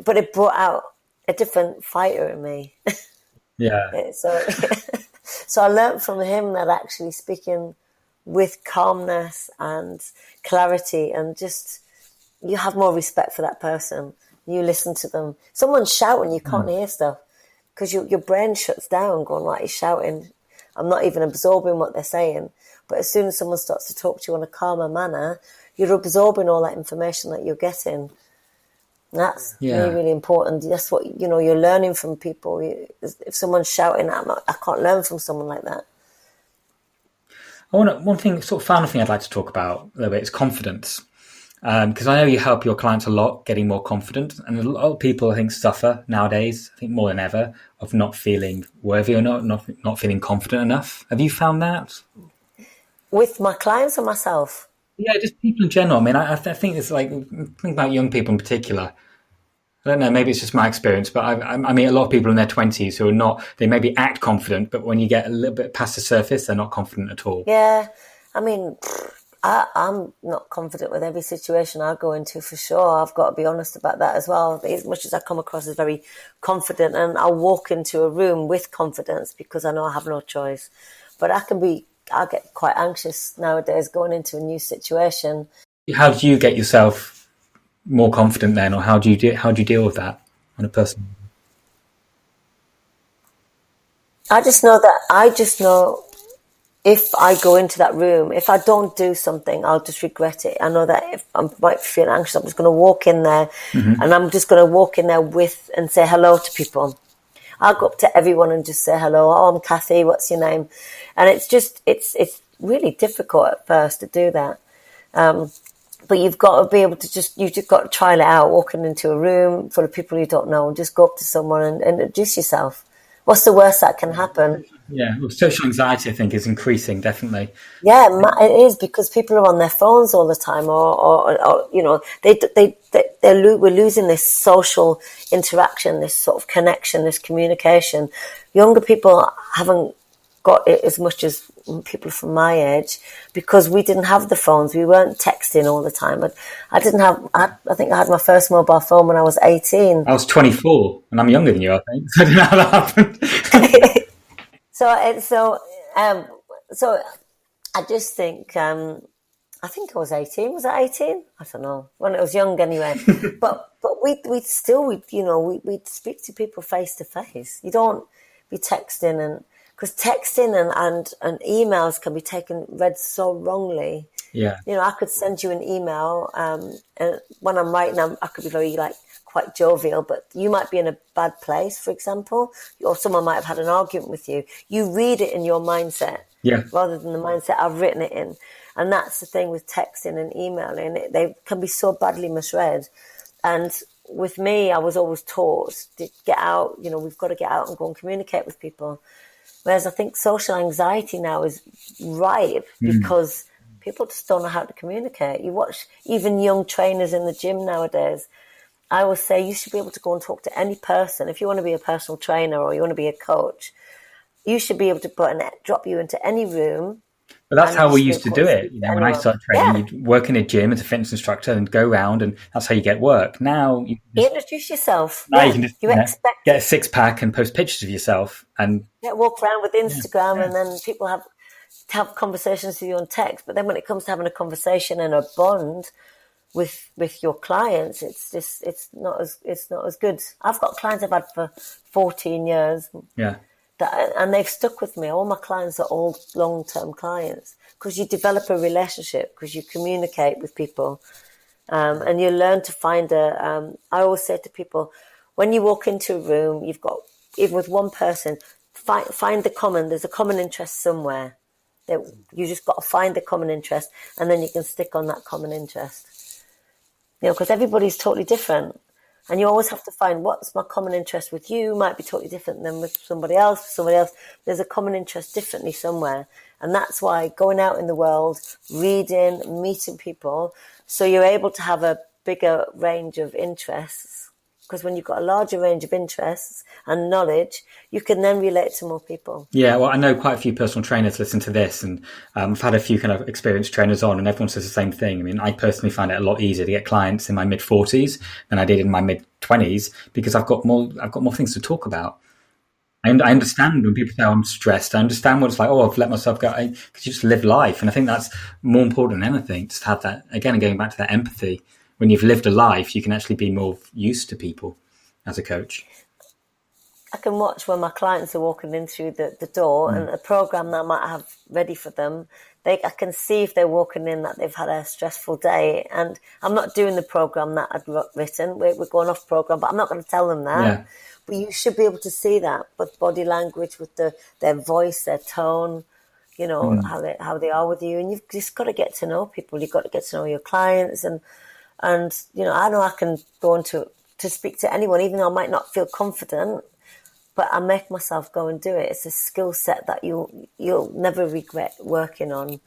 but it brought out a different fighter in me. Yeah. So I learned from him that actually speaking with calmness and clarity, and just you have more respect for that person. You listen to them. Someone's shouting, you can't hear stuff because your brain shuts down going, right, he's shouting. I'm not even absorbing what they're saying. But as soon as someone starts to talk to you in a calmer manner, you're absorbing all that information that you're getting. That's really, really important. That's what, you're learning from people. If someone's shouting, I can't learn from someone like that. One thing, sort of final thing I'd like to talk about a little bit is confidence. Because I know you help your clients a lot getting more confident. And a lot of people, I think, suffer nowadays, I think more than ever, of not feeling worthy or not feeling confident enough. Have you found that? With my clients or myself? Yeah, just people in general. I mean, I think it's like, think about young people in particular. I don't know, maybe it's just my experience, but I mean, a lot of people in their 20s who are not, they maybe act confident, but when you get a little bit past the surface, they're not confident at all. Yeah, I mean, I'm not confident with every situation I go into, for sure. I've got to be honest about that as well. As much as I come across as very confident, and I'll walk into a room with confidence because I know I have no choice. But I get quite anxious nowadays going into a new situation. How do you get yourself more confident then, or how do you deal with that on a personal level? I just know if I go into that room, if I don't do something, I'll just regret it. I know that if I might feel anxious, I'm just going to walk in there, and I'm just going to walk in there and say hello to people. I'll go up to everyone and just say hello. Oh, I'm Kathy. What's your name? And it's really difficult at first to do that. But you've got to be able to you've just got to trial it out, walking into a room full of people you don't know, and just go up to someone and introduce yourself. What's the worst that can happen? Yeah, well, social anxiety, I think, is increasing, definitely. Yeah, it is, because people are on their phones all the time, or we're losing this social interaction, this sort of connection, this communication. Younger people haven't got it as much as people from my age, because we didn't have the phones. We weren't texting all the time. But I think I had my first mobile phone when I was 18. I was 24, and I'm younger than you, I think. So I don't know how that happened. So I just think, I think I was 18. Was I 18? I don't know. When I was young, anyway. but we'd speak to people face to face. You don't be texting, because texting and emails can be read so wrongly. Yeah. I could send you an email, and when I'm writing, I could be very quite jovial, but you might be in a bad place, for example, or someone might have had an argument with you. You read it in your mindset, rather than the mindset I've written it in. And that's the thing with texting and emailing. They can be so badly misread. And with me, I was always taught to get out, we've got to get out and go and communicate with people. Whereas I think social anxiety now is ripe because people just don't know how to communicate. You watch even young trainers in the gym nowadays. I always say you should be able to go and talk to any person. If you want to be a personal trainer or you want to be a coach, you should be able to drop you into any room. But that's how we used to do it. When I started training, you'd work in a gym as a fitness instructor and go around, and that's how you get work. Now you introduce yourself. Now you can just get a six-pack and post pictures of yourself and walk around with Instagram, and then people have conversations with you on text. But then when it comes to having a conversation and a bond, with your clients, it's not as good. I've got clients I've had for 14 years. Yeah. And they've stuck with me. All my clients are all long-term clients because you develop a relationship, because you communicate with people, and you learn to find I always say to people, when you walk into a room, you've got, even with one person, find there's a common interest somewhere. You just got to find the common interest, and then you can stick on that common interest. Because everybody's totally different. And you always have to find what's my common interest with you might be totally different than with somebody else. There's a common interest differently somewhere. And that's why going out in the world, reading, meeting people, so you're able to have a bigger range of interests. Because when you've got a larger range of interests and knowledge, you can then relate to more people. Yeah, well, I know quite a few personal trainers listen to this, and I've had a few kind of experienced trainers on, and everyone says the same thing. I mean, I personally find it a lot easier to get clients in my mid-40s than I did in my mid-20s because I've got more things to talk about. And I understand when people say, oh, I'm stressed. I understand what it's like, oh, I've let myself go. Because you just live life. And I think that's more important than anything, just have that, again, going back to that empathy. When you've lived a life, you can actually be more used to people as a coach. I can watch when my clients are walking in through the door and a program that I might have ready for them. I can see if they're walking in that they've had a stressful day. And I'm not doing the program that I'd written. We're going off program, but I'm not going to tell them that. Yeah. But you should be able to see that with body language, with their voice, their tone, how they are with you. And you've just got to get to know people. You've got to get to know your clients. And I know I can go on to speak to anyone, even though I might not feel confident, but I make myself go and do it. It's a skill set that you'll never regret working on,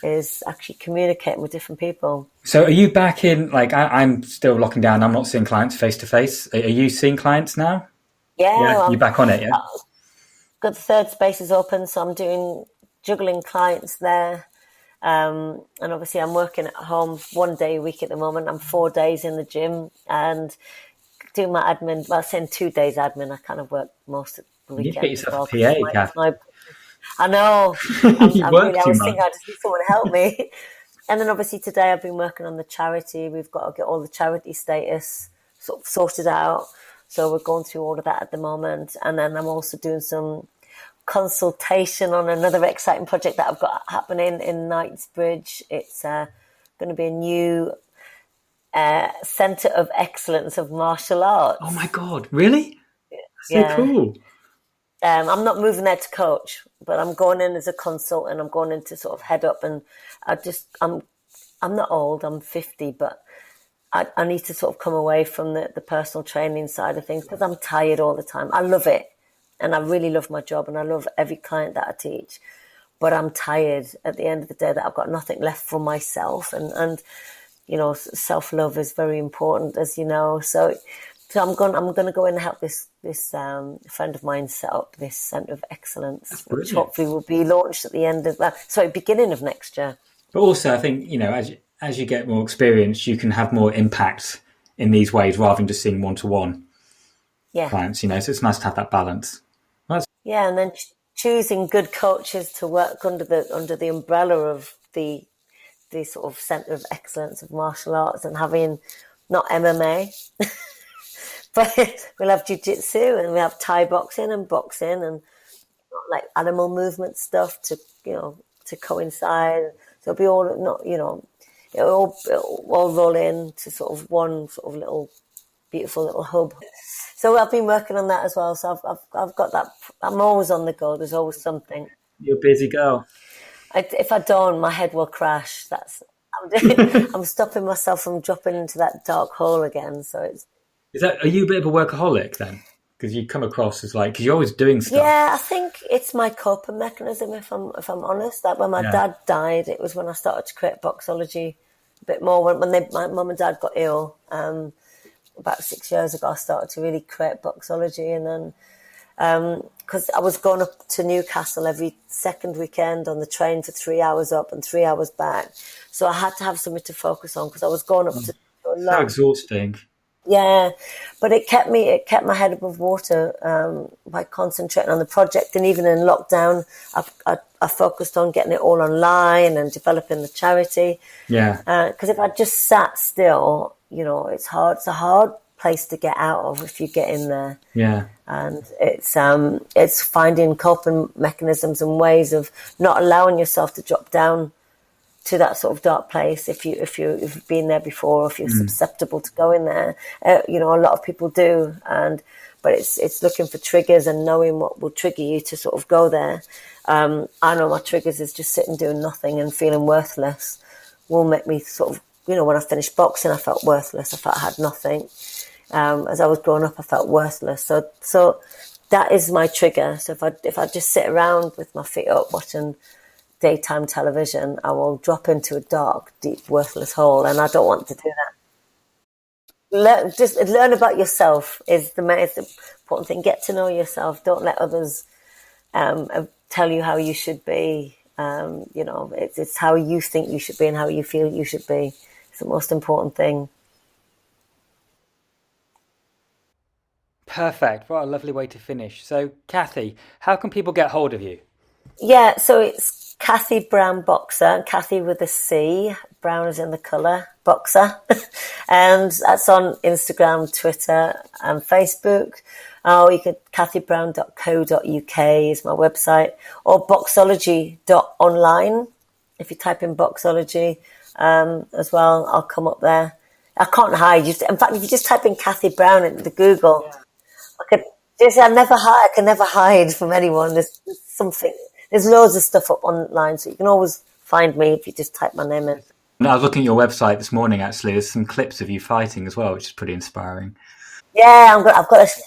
is actually communicating with different people. So are you back in, I'm still locking down. I'm not seeing clients face to face. Are you seeing clients now? Yeah. You're back on it, yeah? Got the third space is open, so I'm juggling clients there. And obviously I'm working at home 1 day a week at the moment. I'm 4 days in the gym and doing my admin. Well, saying 2 days admin, I kind of work most of the weekend. You get yourself a PA, Kath. I know. I was thinking I just need someone to help me. And then obviously today I've been working on the charity. We've got to get all the charity status sort of sorted out. So we're going through all of that at the moment. And then I'm also doing some consultation on another exciting project that I've got happening in Knightsbridge. It's going to be a new Centre of Excellence of Martial Arts. Oh my God, really? That's so cool. I'm not moving there to coach, but I'm going in as a consultant. I'm going in to sort of head up, and I'm not old, I'm 50, but I need to sort of come away from the personal training side of things because I'm tired all the time. I love it. And I really love my job and I love every client that I teach. But I'm tired at the end of the day that I've got nothing left for myself. And self-love is very important, as you know. So I'm going to go in and help this friend of mine set up this Centre of Excellence, which hopefully will be launched at the beginning of next year. But also I think, as you get more experience, you can have more impact in these ways rather than just seeing one-to-one clients, so it's nice to have that balance. Yeah, and then choosing good coaches to work under the umbrella of the sort of Centre of Excellence of Martial Arts, and having not MMA, but we'll have jiu-jitsu and we have Thai boxing and like animal movement stuff to coincide. So it'll be all it'll all roll into sort of one sort of little beautiful little hub. So I've been working on that as well. So I've got that. I'm always on the go. There's always something. You're a busy girl. If I don't, my head will crash. I'm stopping myself from dropping into that dark hole again. So are you a bit of a workaholic then? Because you come across as because you're always doing stuff. Yeah, I think it's my coping mechanism. If I'm honest, that when my dad died, it was when I started to create Boxology a bit more. When my mum and dad got ill. About 6 years ago, I started to really create Boxology, and then because I was going up to Newcastle every second weekend on the train for 3 hours up and 3 hours back, so I had to have something to focus on because I was going up to a lot. So exhausting. Yeah, but it kept my head above water by concentrating on the project. And even in lockdown, I focused on getting it all online and developing the charity. Yeah. Because if I just sat still, it's hard. It's a hard place to get out of if you get in there. Yeah. And it's finding coping mechanisms and ways of not allowing yourself to drop down to that sort of dark place if you've been there before, or if you're susceptible to going there. A lot of people do, but it's looking for triggers and knowing what will trigger you to sort of go there. I know my triggers is just sitting doing nothing and feeling worthless will make me sort of, when I finished boxing, I felt worthless. I felt I had nothing. As I was growing up, I felt worthless. So that is my trigger. So if I just sit around with my feet up watching daytime television, I will drop into a dark, deep, worthless hole, and I don't want to do that. Learn about yourself is the most important thing. Get to know yourself. Don't let others tell you how you should be. It's how you think you should be and how you feel you should be. It's the most important thing. Perfect. What a lovely way to finish. So, Kathy, how can people get hold of you? Yeah, so it's Kathy Brown Boxer, Kathy with a C, brown is in the colour, Boxer. And that's on Instagram, Twitter and Facebook. Or you could, kathybrown.co.uk is my website, or boxology.online. If you type in Boxology as well, I'll come up there. I can't hide. In fact, if you just type in Kathy Brown into Google, I can never hide from anyone. There's something. There's loads of stuff up online, so you can always find me if you just type my name in. I was looking at your website this morning, actually. There's some clips of you fighting as well, which is pretty inspiring. Yeah, I've got because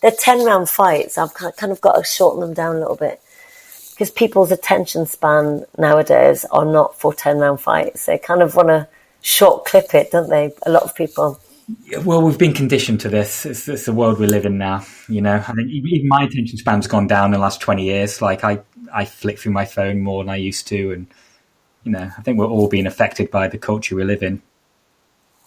they're 10-round fights. I've kind of got to shorten them down a little bit because people's attention span nowadays are not for 10-round fights. They kind of want to short clip it, don't they? A lot of people. Well, we've been conditioned to this. It's the world we live in now. I think even my attention span's gone down in the last 20 years. Like I flick through my phone more than I used to. And, I think we're all being affected by the culture we live in.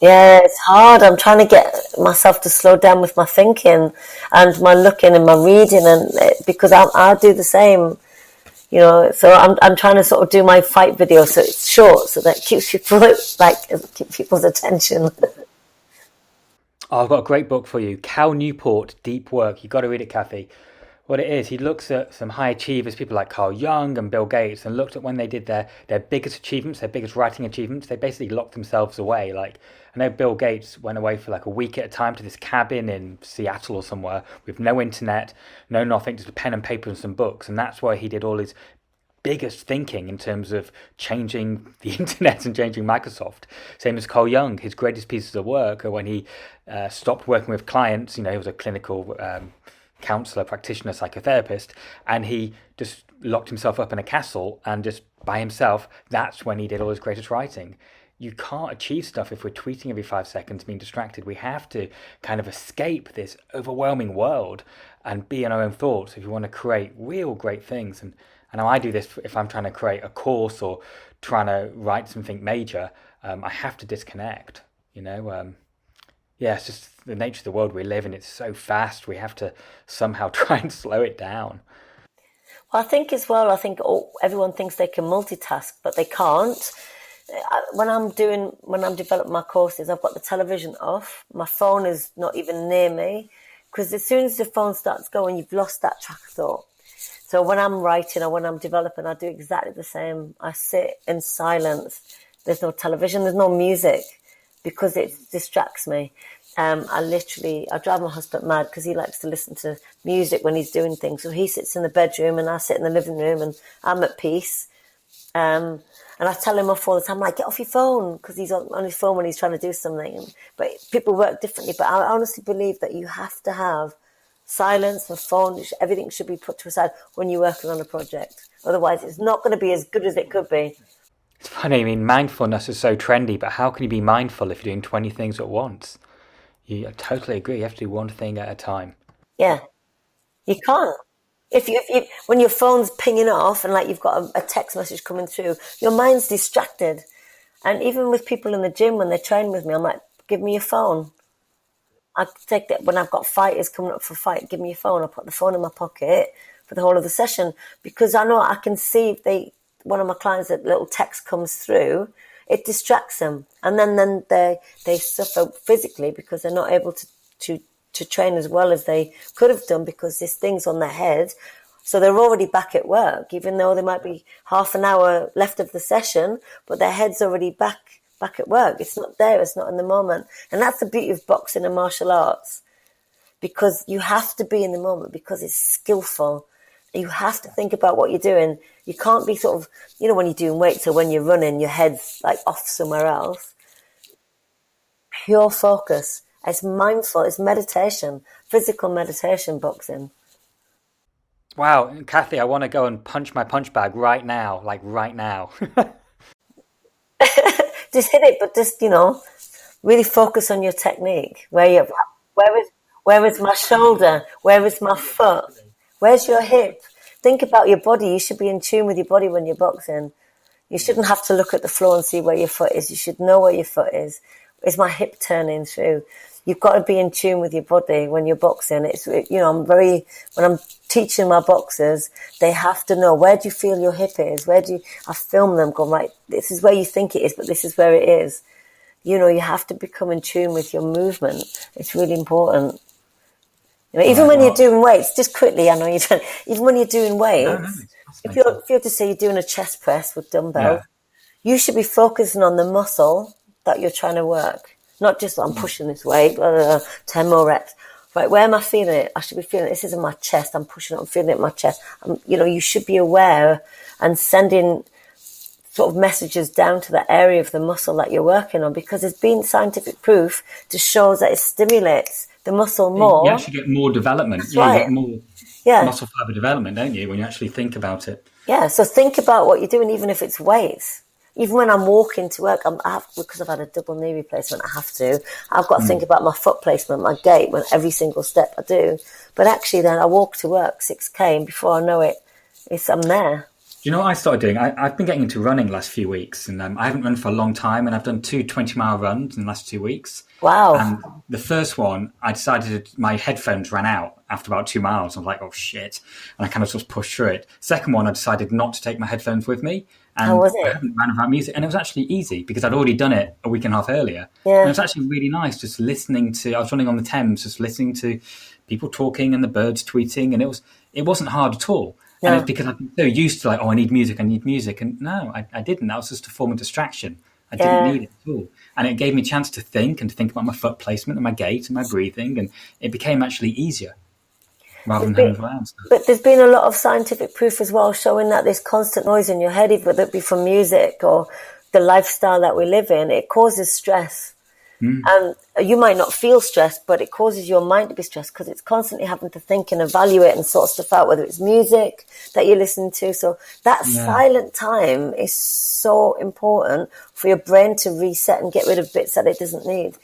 Yeah, it's hard. I'm trying to get myself to slow down with my thinking and my looking and my reading, and because I do the same. So I'm trying to sort of do my fight video so it's short, so that keeps people's attention. Oh, I've got a great book for you, Cal Newport, Deep Work. You've got to read it, Kathy. What it is, he looks at some high achievers, people like Carl Jung and Bill Gates, and looked at when they did their biggest achievements, their biggest writing achievements, they basically locked themselves away. Like, I know Bill Gates went away for like a week at a time to this cabin in Seattle or somewhere with no internet, no nothing, just a pen and paper and some books. And that's why he did all his biggest thinking in terms of changing the internet and changing Microsoft. Same as Carl Jung, his greatest pieces of work are when he stopped working with clients. He was a clinical counselor, practitioner, psychotherapist, and he just locked himself up in a castle and just by himself, that's when he did all his greatest writing. You can't achieve stuff if we're tweeting every 5 seconds, being distracted. We have to kind of escape this overwhelming world and be in our own thoughts if you want to create real great things. And I know I do this if I'm trying to create a course or trying to write something major. I have to disconnect, it's just the nature of the world we live in. It's so fast. We have to somehow try and slow it down. Well, I think everyone thinks they can multitask, but they can't. When I'm developing my courses, I've got the television off. My phone is not even near me because as soon as the phone starts going, you've lost that track of thought. So when I'm writing or when I'm developing, I do exactly the same. I sit in silence. There's no television, there's no music because it distracts me. I drive my husband mad because he likes to listen to music when he's doing things. So he sits in the bedroom and I sit in the living room and I'm at peace. And I tell him off all the time, like, get off your phone, because he's on his phone when he's trying to do something. But people work differently. But I honestly believe that you have to have silence, the phone, everything should be put to aside when you're working on a project. Otherwise, it's not going to be as good as it could be. It's funny, I mean, mindfulness is so trendy, but how can you be mindful if you're doing 20 things at once? I totally agree. You have to do one thing at a time. Yeah, you can't. If you when your phone's pinging off and like you've got a text message coming through, your mind's distracted. And even with people in the gym when they train with me, I'm like, give me your phone. I take that when I've got fighters coming up for a fight, give me your phone. I put the phone in my pocket for the whole of the session because I know I can see if one of my clients, that little text comes through, it distracts them. And then they suffer physically because they're not able to train as well as they could have done because this thing's on their head. So they're already back at work, even though there might be half an hour left of the session, but their head's already back at work. It's not there. It's not in the moment. And that's the beauty of boxing and martial arts, because you have to be in the moment because it's skillful. You have to think about what you're doing. You can't be sort of, when you're doing weights or when you're running, your head's like off somewhere else. Pure focus. It's mindful. It's meditation, physical meditation, boxing. Wow, Kathy, I want to go and punch my punch bag right now, like right now. Just hit it, but just, really focus on your technique. Where is my shoulder? Where is my foot? Where's your hip? Think about your body. You should be in tune with your body when you're boxing. You shouldn't have to look at the floor and see where your foot is. You should know where your foot is. Is my hip turning through? You've got to be in tune with your body when you're boxing. It's, when I'm teaching my boxers, they have to know, where do you feel your hip is? I film them going, right, this is where you think it is, but this is where it is. You have to become in tune with your movement. It's really important. Even when you're doing weights, just quickly, I know you don't, even when you're doing weights, if you're to say you're doing a chest press with dumbbells, you should be focusing on the muscle that you're trying to work. Not just, I'm pushing this weight, 10 more reps. Right, where am I feeling it? I should be feeling it. This is in my chest. I'm pushing it. I'm feeling it in my chest. You should be aware and sending sort of messages down to the area of the muscle that you're working on, because there's been scientific proof to show that it stimulates the muscle more. You actually get more development. That's right. You get more muscle fiber development, don't you, when you actually think about it? Yeah, so think about what you're doing, even if it's weights. Even when I'm walking to work, because I've had a double knee replacement, I've got to think about my foot placement, my gait, when every single step I do. But actually then I walk to work 6K, and before I know it, I'm there. Do you know what I started doing? I've been getting into running the last few weeks, and I haven't run for a long time, and I've done 2 20-mile runs in the last 2 weeks. Wow. And the first one, I decided my headphones ran out after about 2 miles. I was like, oh, shit. And I kind of just pushed through it. Second one, I decided not to take my headphones with me. And how was it? I haven't ran without music. And it was actually easy because I'd already done it a week and a half earlier. Yeah. And it was actually really nice just I was running on the Thames, just listening to people talking and the birds tweeting. And it wasn't hard at all. No. And it's because I've been so used to I need music. And no, I didn't. That was just a form of distraction. I didn't need it at all. And it gave me a chance to think about my foot placement and my gait and my breathing. And it became actually easier rather than having around stuff. But there's been a lot of scientific proof as well showing that this constant noise in your head, whether it be from music or the lifestyle that we live in, it causes stress. And you might not feel stressed, but it causes your mind to be stressed because it's constantly having to think and evaluate and sort stuff out, whether it's music that you listen to. So that silent time is so important for your brain to reset and get rid of bits that it doesn't need.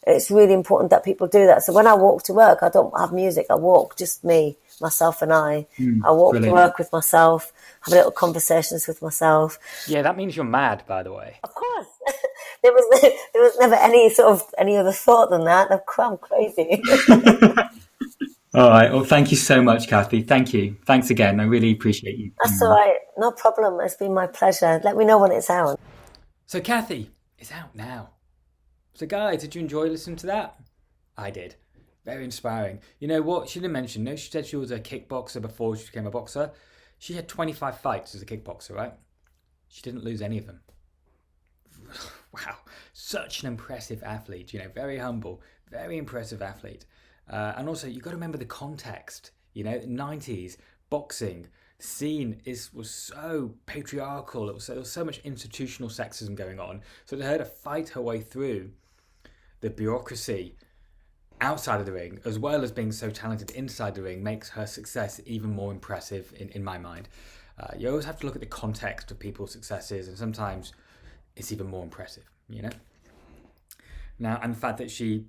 It's really important that people do that. So when I walk to work, I don't have music. I walk, just me, myself and I. I walk to work with myself, have little conversations with myself. Yeah, that means you're mad, by the way. Of course. There was never any other thought than that. I'm crazy. All right. Well, thank you so much, Kathy. Thank you. Thanks again. I really appreciate you. That's all right. No problem. It's been my pleasure. Let me know when it's out. So Kathy is out now. So guys, did you enjoy listening to that? I did. Very inspiring. You know what? She didn't mention, no, she said she was a kickboxer before she became a boxer. She had 25 fights as a kickboxer, right? She didn't lose any of them. Wow. Such an impressive athlete, very humble, very impressive athlete. And also, you've got to remember the context, the 90s, boxing, scene was so patriarchal. There was so much institutional sexism going on. So to her to fight her way through the bureaucracy outside of the ring, as well as being so talented inside the ring, makes her success even more impressive in my mind. You always have to look at the context of people's successes, and sometimes it's even more impressive, Now, and the fact that she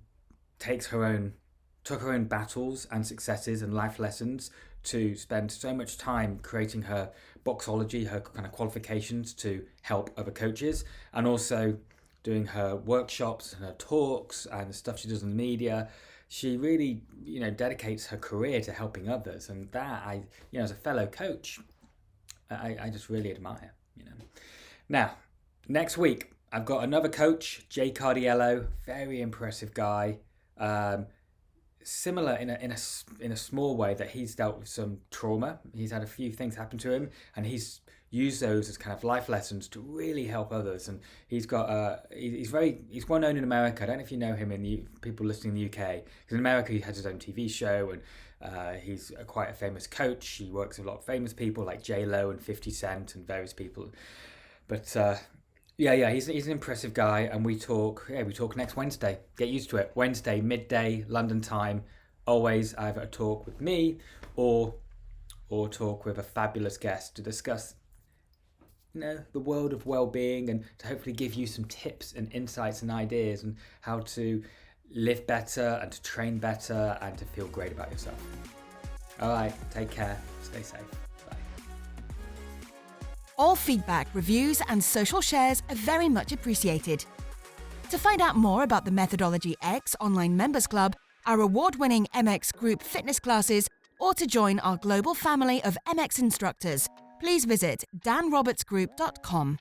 took her own battles and successes and life lessons to spend so much time creating her boxology, her kind of qualifications to help other coaches, and also doing her workshops and her talks and the stuff she does in the media. She really, dedicates her career to helping others, and that as a fellow coach, I just really admire. Now, next week I've got another coach, Jay Cardiello, very impressive guy. Similar in a small way that he's dealt with some trauma. He's had a few things happen to him, and he's used those as kind of life lessons to really help others. And he's got he's well known in America. I don't know if you know him people listening in the UK, because in America he has his own TV show, and he's quite a famous coach. He works with a lot of famous people like J-Lo and 50 Cent and various people. But he's an impressive guy, and we talk next Wednesday. Get used to it. Wednesday, midday, London time. Always either a talk with me or talk with a fabulous guest to discuss the world of well-being, and to hopefully give you some tips and insights and ideas on how to live better and to train better and to feel great about yourself. All right, take care. Stay safe. All feedback, reviews and social shares are very much appreciated. To find out more about the Methodology X online members club, our award-winning MX Group fitness classes, or to join our global family of MX instructors, please visit danrobertsgroup.com.